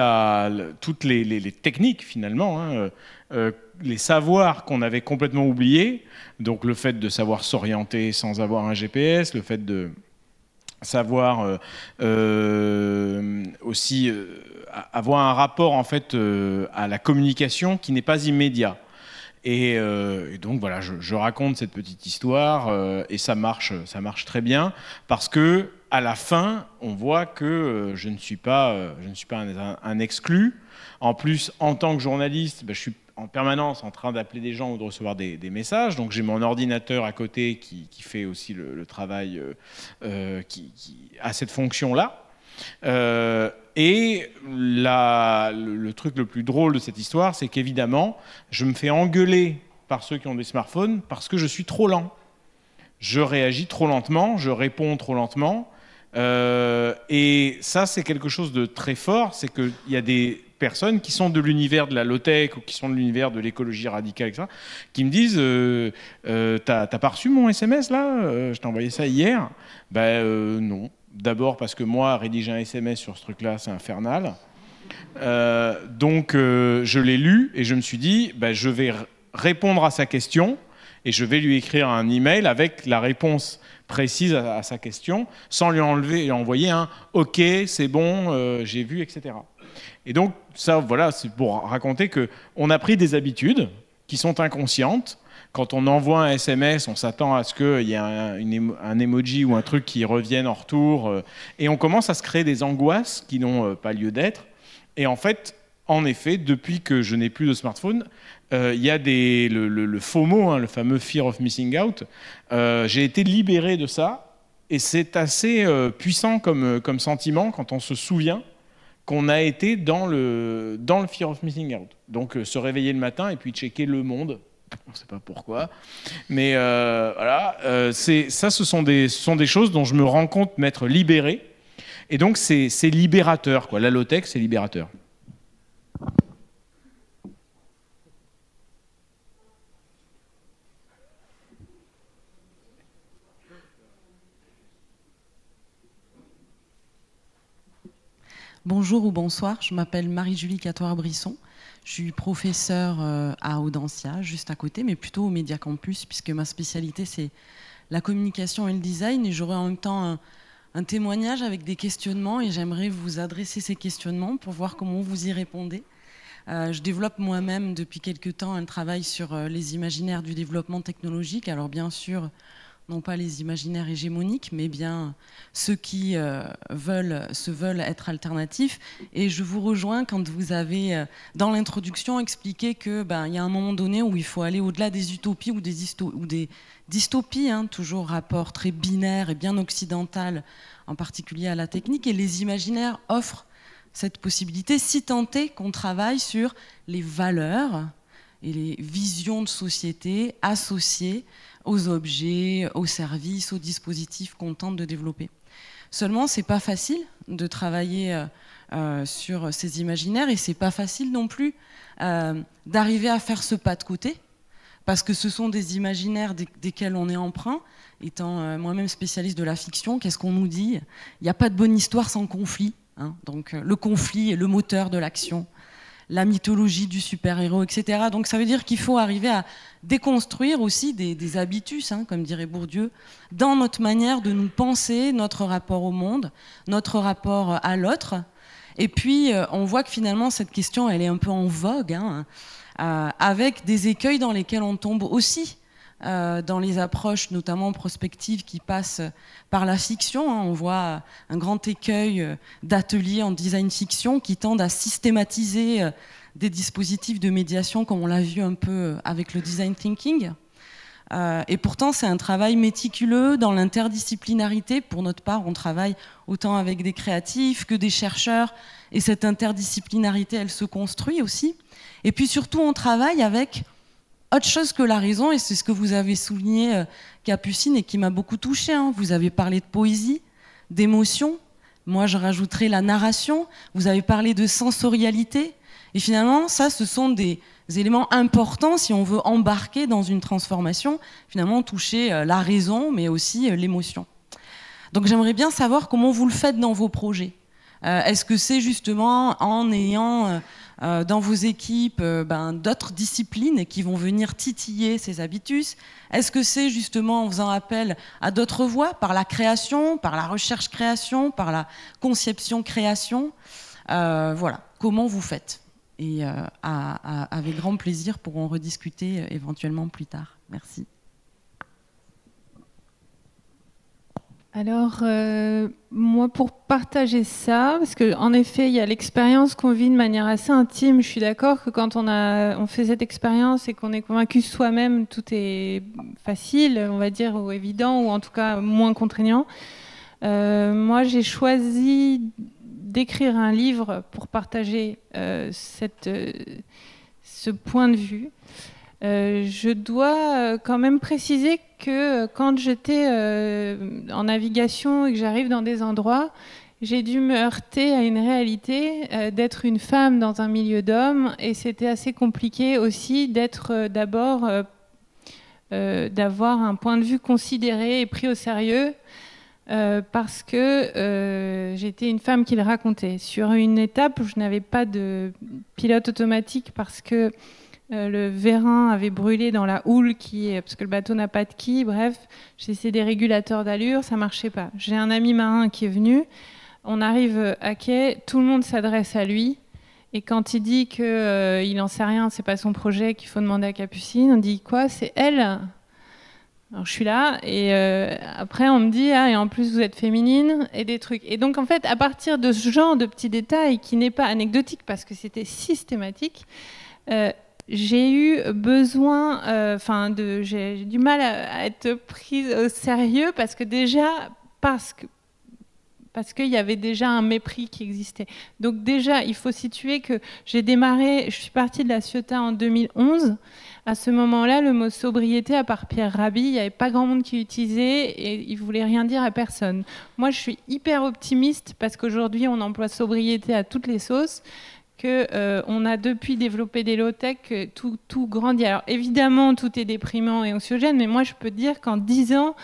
S3: les techniques, finalement, les savoirs qu'on avait complètement oubliés, donc le fait de savoir s'orienter sans avoir un GPS, le fait de savoir aussi avoir un rapport en fait à la communication qui n'est pas immédiat. Et donc voilà, je raconte cette petite histoire et ça marche très bien parce que à la fin, on voit que je ne suis pas un exclu. En plus, en tant que journaliste, je suis en permanence en train d'appeler des gens ou de recevoir des messages. Donc j'ai mon ordinateur à côté qui fait aussi le travail qui a cette fonction-là. Et le truc le plus drôle de cette histoire, c'est qu'évidemment, je me fais engueuler par ceux qui ont des smartphones parce que je suis trop lent. Je réagis trop lentement, je réponds trop lentement. Et ça, c'est quelque chose de très fort, c'est qu'il y a des personnes qui sont de l'univers de la low-tech ou qui sont de l'univers de l'écologie radicale, etc., qui me disent t'as pas reçu mon SMS là, je t'ai envoyé ça hier. Non. D'abord parce que moi, rédiger un SMS sur ce truc-là, c'est infernal. Donc, je l'ai lu et je me suis dit, je vais répondre à sa question et je vais lui écrire un email avec la réponse précise à sa question, sans lui envoyer un « OK, c'est bon, j'ai vu, etc. » Et donc, ça, voilà, c'est pour raconter qu'on a pris des habitudes qui sont inconscientes. Quand on envoie un SMS, on s'attend à ce qu'il y ait un emoji ou un truc qui revienne en retour. Et on commence à se créer des angoisses qui n'ont pas lieu d'être. Et en fait, depuis que je n'ai plus de smartphone, il y a le FOMO, le fameux Fear of Missing Out. J'ai été libéré de ça. Et c'est assez puissant comme sentiment quand on se souvient qu'on a été dans le Fear of Missing Out. Donc se réveiller le matin et puis checker Le Monde. On ne sait pas pourquoi, mais voilà, ce sont des choses dont je me rends compte m'être libéré, et donc c'est libérateur, quoi. La low-tech, c'est libérateur.
S7: Bonjour ou bonsoir, je m'appelle Marie-Julie Catoire-Brisson. Je suis professeure à Audencia, juste à côté, mais plutôt au Média Campus, puisque ma spécialité, c'est la communication et le design. Et j'aurai en même temps un témoignage avec des questionnements, et j'aimerais vous adresser ces questionnements pour voir comment vous y répondez. Je développe moi-même depuis quelques temps un travail sur les imaginaires du développement technologique. Alors bien sûr, non pas les imaginaires hégémoniques, mais bien ceux qui se veulent être alternatifs. Et je vous rejoins quand vous avez, dans l'introduction, expliqué qu'il y a un moment donné où il faut aller au-delà des utopies ou des dystopies, toujours rapport très binaire et bien occidental, en particulier à la technique. Et les imaginaires offrent cette possibilité, si tant est qu'on travaille sur les valeurs et les visions de société associées aux objets, aux services, aux dispositifs qu'on tente de développer. Seulement, c'est pas facile de travailler sur ces imaginaires, et c'est pas facile non plus d'arriver à faire ce pas de côté, parce que ce sont des imaginaires desquels on est emprunt. Étant moi-même spécialiste de la fiction, qu'est-ce qu'on nous dit? Il n'y a pas de bonne histoire sans conflit. Donc le conflit est le moteur de l'action. La mythologie du super-héros, etc. Donc ça veut dire qu'il faut arriver à déconstruire aussi des habitus, comme dirait Bourdieu, dans notre manière de nous penser, notre rapport au monde, notre rapport à l'autre. Et puis on voit que finalement cette question, elle est un peu en vogue, avec des écueils dans lesquels on tombe aussi, dans les approches notamment prospectives qui passent par la fiction. On voit un grand écueil d'ateliers en design fiction qui tendent à systématiser des dispositifs de médiation, comme on l'a vu un peu avec le design thinking. Et pourtant, c'est un travail méticuleux dans l'interdisciplinarité. Pour notre part, on travaille autant avec des créatifs que des chercheurs, et cette interdisciplinarité, elle se construit aussi. Et puis surtout, on travaille avec autre chose que la raison, et c'est ce que vous avez souligné, Capucine, et qui m'a beaucoup touchée. Vous avez parlé de poésie, d'émotion. Moi, je rajouterais la narration. Vous avez parlé de sensorialité. Et finalement, ça, ce sont des éléments importants si on veut embarquer dans une transformation, finalement toucher la raison, mais aussi l'émotion. Donc j'aimerais bien savoir comment vous le faites dans vos projets. Est-ce que c'est justement en ayant dans vos équipes d'autres disciplines qui vont venir titiller ces habitus? Est-ce que c'est justement en faisant appel à d'autres voies, par la création, par la recherche-création, par la conception-création? Voilà, comment vous faites? et avec grand plaisir pour en rediscuter éventuellement plus tard. Merci.
S5: Alors, moi, pour partager ça, parce qu'en effet, il y a l'expérience qu'on vit de manière assez intime. Je suis d'accord que quand on fait cette expérience et qu'on est convaincu soi-même, tout est facile, on va dire, ou évident, ou en tout cas moins contraignant. Moi, j'ai choisi d'écrire un livre pour partager ce point de vue. Je dois quand même préciser que quand j'étais en navigation et que j'arrive dans des endroits, j'ai dû me heurter à une réalité d'être une femme dans un milieu d'hommes, et c'était assez compliqué aussi d'être d'abord d'avoir un point de vue considéré et pris au sérieux parce que j'étais une femme qui le racontait. Sur une étape où je n'avais pas de pilote automatique parce que le vérin avait brûlé dans la houle parce que le bateau n'a pas de quille. Bref, j'ai essayé des régulateurs d'allure, ça marchait pas. J'ai un ami marin qui est venu, on arrive à quai, tout le monde s'adresse à lui, et quand il dit qu'il n'en sait rien, c'est pas son projet, qu'il faut demander à Capucine, on dit quoi, c'est elle? Alors je suis là, et après on me dit et en plus vous êtes féminine, et des trucs. Et donc en fait, à partir de ce genre de petits détails qui n'est pas anecdotique parce que c'était systématique, j'ai eu besoin, j'ai du mal à être prise au sérieux parce qu'il y avait déjà un mépris qui existait. Donc déjà, il faut situer que je suis partie de la Ciotat en 2011. À ce moment-là, le mot sobriété, à part Pierre Rabhi, il n'y avait pas grand monde qui l'utilisait et il ne voulait rien dire à personne. Moi, je suis hyper optimiste parce qu'aujourd'hui, on emploie sobriété à toutes les sauces. On a depuis développé des low-tech, tout grandit. Alors évidemment, tout est déprimant et anxiogène, mais moi je peux dire qu'en 10 ans,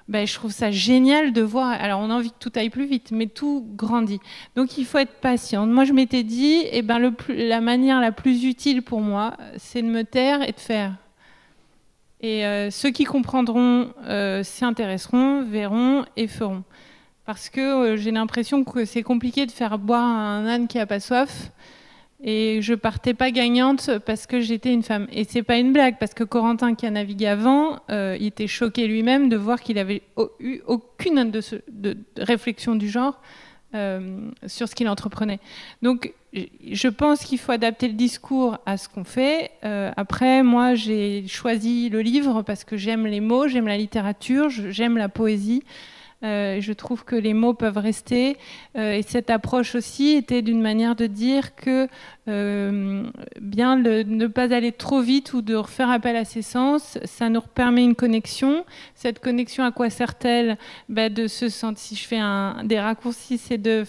S5: je trouve ça génial de voir. Alors on a envie que tout aille plus vite, mais tout grandit. Donc il faut être patiente. Moi je m'étais dit, la manière la plus utile pour moi, c'est de me taire et de faire. Et ceux qui comprendront, s'y intéresseront, verront et feront. Parce que j'ai l'impression que c'est compliqué de faire boire un âne qui n'a pas soif. Et je partais pas gagnante parce que j'étais une femme. Et c'est pas une blague, parce que Corentin, qui a navigué avant, il était choqué lui-même de voir qu'il avait eu aucune de réflexion du genre sur ce qu'il entreprenait. Donc, je pense qu'il faut adapter le discours à ce qu'on fait. Après, moi, j'ai choisi le livre parce que j'aime les mots, j'aime la littérature, j'aime la poésie. Je trouve que les mots peuvent rester. Et cette approche aussi était d'une manière de dire que ne pas aller trop vite ou de refaire appel à ses sens, ça nous permet une connexion. Cette connexion, à quoi sert-elle? De se sentir, si je fais des raccourcis, c'est de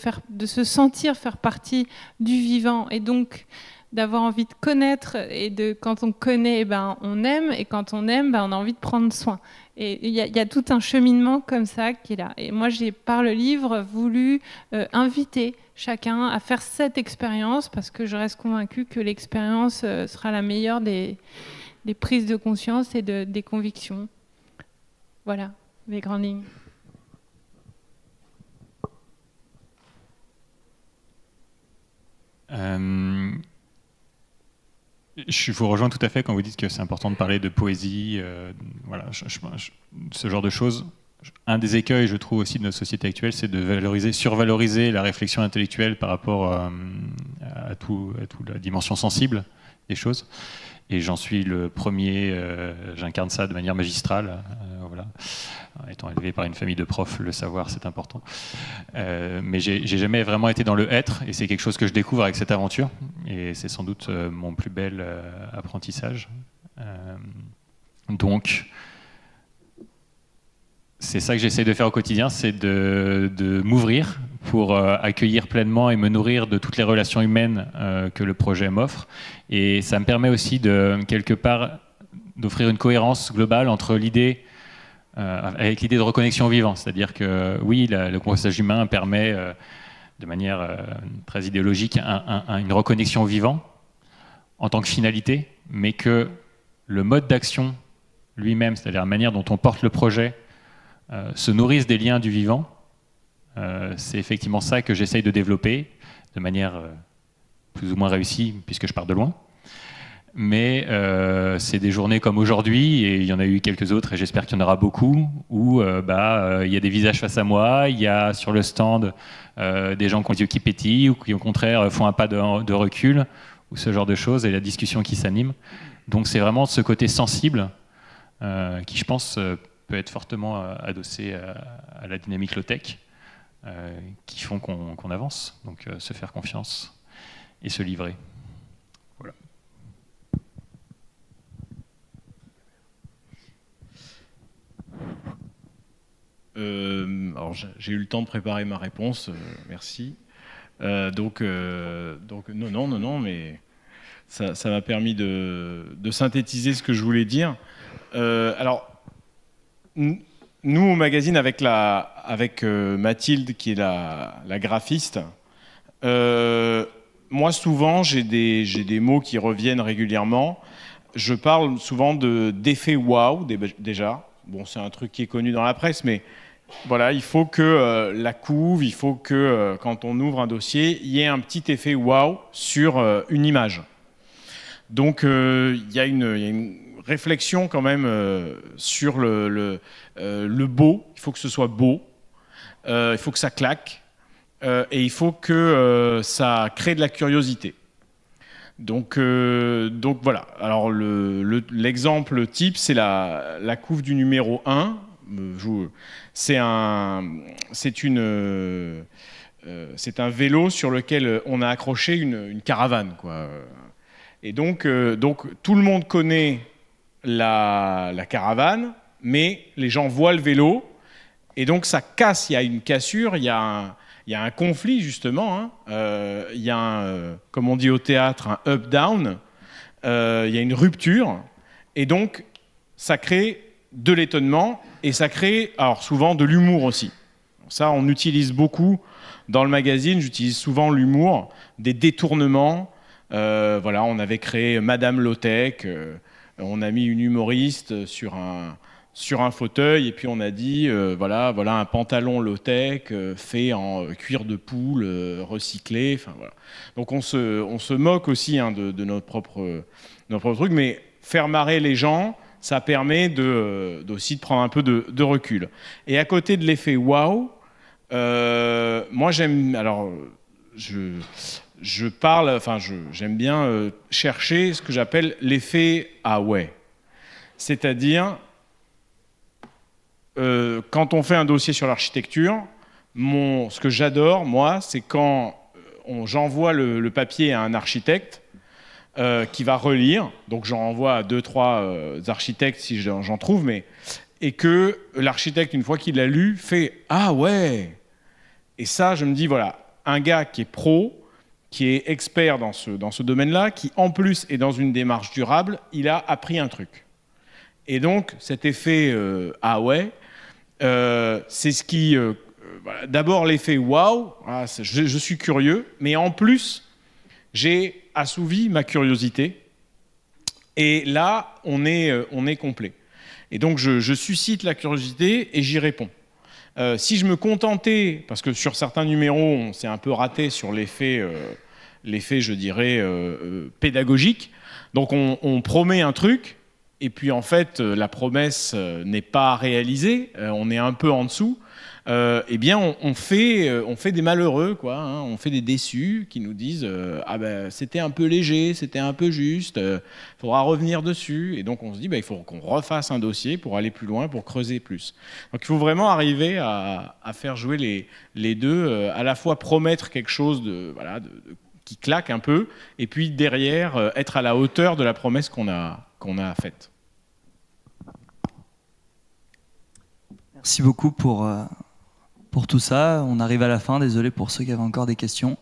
S5: se sentir faire partie du vivant. Et donc, d'avoir envie de connaître, et quand on connaît, on aime, et quand on aime, on a envie de prendre soin. Et il y a tout un cheminement comme ça qui est là. Et moi, j'ai, par le livre, voulu inviter chacun à faire cette expérience, parce que je reste convaincue que l'expérience sera la meilleure des prises de conscience et des convictions. Voilà, les grandes lignes.
S4: Je vous rejoins tout à fait quand vous dites que c'est important de parler de poésie, voilà, ce genre de choses. Un des écueils, je trouve aussi de notre société actuelle, c'est de survaloriser la réflexion intellectuelle par rapport à toute la dimension sensible des choses. Et j'en suis le premier, j'incarne ça de manière magistrale. Voilà. Étant élevé par une famille de profs, le savoir, c'est important. Mais j'ai jamais vraiment été dans le être, et c'est quelque chose que je découvre avec cette aventure. Et c'est sans doute mon plus bel apprentissage. Donc, c'est ça que j'essaie de faire au quotidien, c'est de m'ouvrir pour accueillir pleinement et me nourrir de toutes les relations humaines que le projet m'offre. Et ça me permet aussi quelque part d'offrir une cohérence globale entre avec l'idée de reconnexion au vivant. C'est-à-dire que oui, le compostage humain permet de manière très idéologique une reconnexion au vivant en tant que finalité, mais que le mode d'action lui-même, c'est-à-dire la manière dont on porte le projet, se nourrissent des liens du vivant. C'est effectivement ça que j'essaye de développer de manière plus ou moins réussi, puisque je pars de loin. Mais c'est des journées comme aujourd'hui, et il y en a eu quelques autres, et j'espère qu'il y en aura beaucoup, où il y a des visages face à moi, il y a sur le stand des gens qui ont les yeux qui pétillent, ou qui au contraire font un pas de recul, ou ce genre de choses, et la discussion qui s'anime. Donc c'est vraiment ce côté sensible qui, je pense, peut être fortement adossé à la dynamique low-tech, qui font qu'on avance. Donc se faire confiance et se livrer. Voilà.
S3: Alors j'ai eu le temps de préparer ma réponse, merci. Donc non, mais ça m'a permis de synthétiser ce que je voulais dire. Alors, nous au magazine, avec Mathilde, qui est la graphiste, moi souvent j'ai des mots qui reviennent régulièrement. Je parle souvent d'effet wow déjà. Bon, c'est un truc qui est connu dans la presse, mais voilà, il faut que la couve, il faut que quand on ouvre un dossier, il y ait un petit effet wow sur une image. Donc il y a une réflexion quand même sur le beau. Il faut que ce soit beau, il faut que ça claque, et il faut que ça crée de la curiosité. Donc voilà. Alors l'exemple type, c'est la couve du numéro 1. C'est un vélo sur lequel on a accroché une caravane, quoi. Et donc tout le monde connaît la caravane, mais les gens voient le vélo, et donc ça casse. Il y a une cassure, il y a un conflit, justement. Il y a comme on dit au théâtre, un up-down. Il y a une rupture, et donc ça crée de l'étonnement, et ça crée alors souvent de l'humour aussi. Ça, on utilise beaucoup dans le magazine. J'utilise souvent l'humour, des détournements. Voilà, on avait créé Madame Low-Tech. On a mis une humoriste sur un fauteuil, et puis on a dit voilà un pantalon low-tech fait en cuir de poule recyclé. Enfin voilà. Donc on se moque aussi de notre propre truc, mais faire marrer les gens, ça permet aussi de prendre un peu de recul. Et à côté de l'effet wow, moi j'aime, alors j'aime bien chercher ce que j'appelle l'effet ah ouais. C'est-à-dire, quand on fait un dossier sur l'architecture, ce que j'adore, moi, c'est quand j'envoie le papier à un architecte qui va relire. Donc j'en envoie à 2-3 architectes si j'en trouve, et que l'architecte, une fois qu'il l'a lu, fait « Ah ouais !» Et ça, je me dis, voilà, un gars qui est pro, qui est expert dans ce domaine-là, qui en plus est dans une démarche durable, il a appris un truc. Et donc, cet effet ah ouais, c'est ce qui... voilà, d'abord, l'effet wow, voilà, je suis curieux, mais en plus, j'ai assouvi ma curiosité. Et là, on est complet. Et donc, je suscite la curiosité et j'y réponds. Si je me contentais, parce que sur certains numéros, on s'est un peu raté sur l'effet, je dirais, pédagogique. Donc, on promet un truc, et puis en fait, la promesse n'est pas réalisée, on est un peu en dessous. Eh bien, on fait des malheureux, quoi. Hein, on fait des déçus qui nous disent ah ben c'était un peu léger, c'était un peu juste, faudra revenir dessus. Et donc on se dit il faut qu'on refasse un dossier pour aller plus loin, pour creuser plus. Donc il faut vraiment arriver à faire jouer les deux, à la fois promettre quelque chose qui claque un peu, et puis derrière être à la hauteur de la promesse qu'on a faite.
S1: Merci beaucoup pour tout ça. On arrive à la fin. Désolé pour ceux qui avaient encore des questions.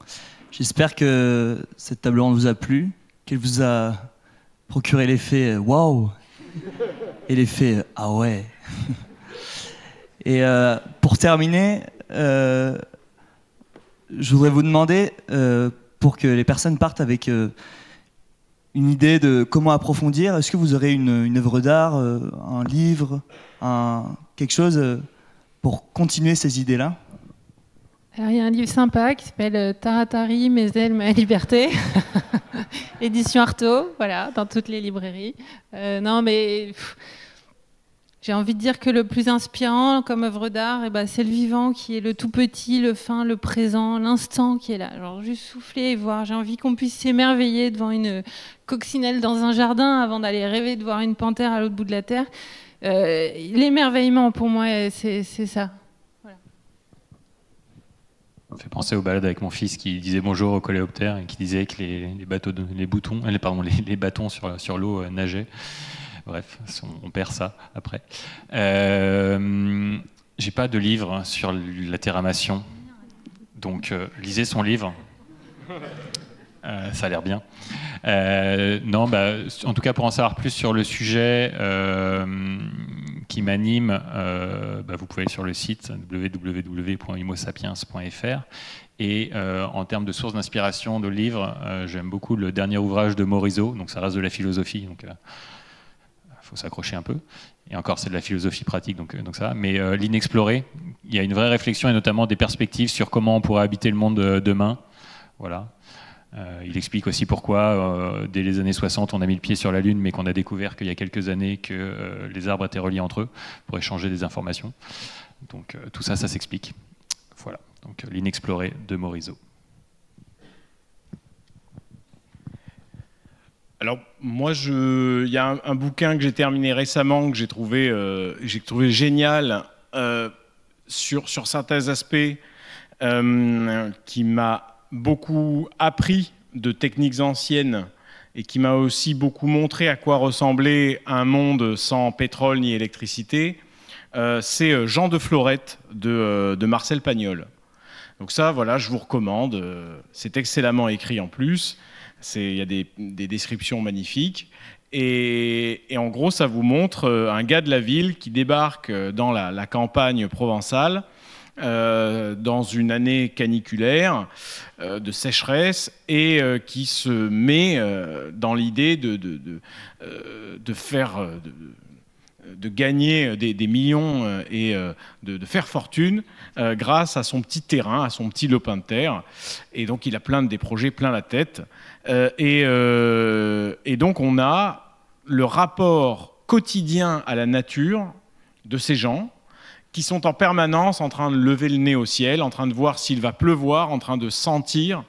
S1: J'espère que cette table ronde vous a plu, qu'elle vous a procuré l'effet waouh et l'effet ah ouais. Et pour terminer, je voudrais vous demander, pour que les personnes partent avec une idée de comment approfondir, est-ce que vous aurez une œuvre d'art, un livre, quelque chose pour continuer ces idées-là?
S5: Alors, il y a un livre sympa qui s'appelle Taratari, mes ailes, ma liberté. Édition Artaud, voilà, dans toutes les librairies. Non, mais j'ai envie de dire que le plus inspirant comme œuvre d'art, c'est le vivant qui est le tout petit, le fin, le présent, l'instant qui est là. Genre juste souffler et voir. J'ai envie qu'on puisse s'émerveiller devant une coccinelle dans un jardin avant d'aller rêver de voir une panthère à l'autre bout de la terre. L'émerveillement, pour moi, c'est ça.
S4: Ça me fait penser aux balades avec mon fils qui disait bonjour au coléoptère et qui disait que les bâtons sur l'eau nageaient. Bref, on perd ça après. J'ai pas de livre sur la terramation, donc lisez son livre. Ça a l'air bien. Non, en tout cas, pour en savoir plus sur le sujet qui m'anime, vous pouvez aller sur le site www.homosapiens.fr. Et en termes de sources d'inspiration de livres, j'aime beaucoup le dernier ouvrage de Morisot, donc ça reste de la philosophie, donc faut s'accrocher un peu. Et encore, c'est de la philosophie pratique, donc ça. Mais l'inexploré, il y a une vraie réflexion et notamment des perspectives sur comment on pourrait habiter le monde demain. Voilà. Il explique aussi pourquoi, dès les années 60, on a mis le pied sur la Lune, mais qu'on a découvert qu'il y a quelques années que les arbres étaient reliés entre eux pour échanger des informations. Donc tout ça, ça s'explique. Voilà. Donc l'inexploré de Morisot.
S3: Alors moi, il y a un bouquin que j'ai terminé récemment que j'ai trouvé génial sur certains aspects qui m'a beaucoup appris de techniques anciennes et qui m'a aussi beaucoup montré à quoi ressemblait un monde sans pétrole ni électricité. C'est Jean de Florette de Marcel Pagnol. Donc ça, voilà, je vous recommande. C'est excellemment écrit en plus. Il y a des descriptions magnifiques. Et en gros, ça vous montre un gars de la ville qui débarque dans la campagne provençale dans une année caniculaire de sécheresse et qui se met dans l'idée de gagner des millions et de faire fortune grâce à son petit terrain, à son petit lopin de terre. Et donc il a des projets plein la tête. Et donc on a le rapport quotidien à la nature de ces gens qui sont en permanence en train de lever le nez au ciel, en train de voir s'il va pleuvoir, en train de sentir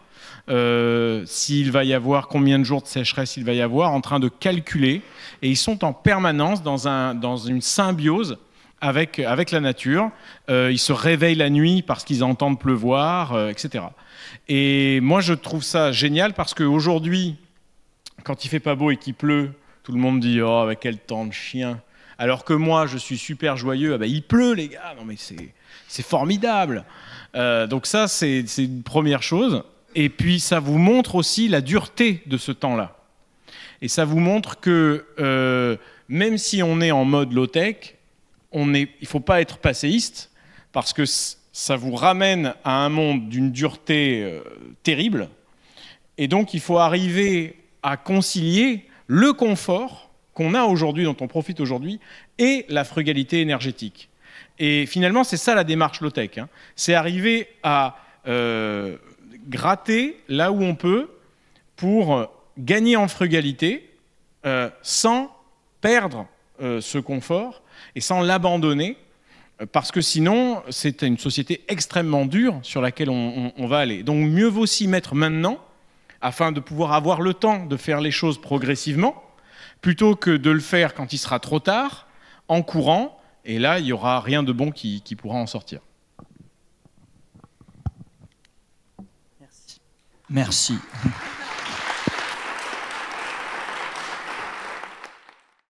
S3: s'il va y avoir, combien de jours de sécheresse il va y avoir, en train de calculer. Et ils sont en permanence dans une symbiose avec la nature. Ils se réveillent la nuit parce qu'ils entendent pleuvoir, etc. Et moi, je trouve ça génial parce qu'aujourd'hui, quand il fait pas beau et qu'il pleut, tout le monde dit « Oh, avec quel temps de chien !» Alors que moi, je suis super joyeux. « Il pleut, les gars !» Non, mais c'est formidable. Donc ça, c'est une première chose. Et puis, ça vous montre aussi la dureté de ce temps-là. Et ça vous montre que même si on est en mode low-tech, il ne faut pas être passéiste parce que ça vous ramène à un monde d'une dureté terrible. Et donc, il faut arriver à concilier le confort qu'on a aujourd'hui, dont on profite aujourd'hui, et la frugalité énergétique. Et finalement, c'est ça la démarche low-tech. C'est arriver à gratter là où on peut pour gagner en frugalité sans perdre ce confort et sans l'abandonner, parce que sinon, c'est une société extrêmement dure sur laquelle on va aller. Donc mieux vaut s'y mettre maintenant, afin de pouvoir avoir le temps de faire les choses progressivement, plutôt que de le faire quand il sera trop tard, en courant, et là, il n'y aura rien de bon qui pourra en sortir.
S1: Merci.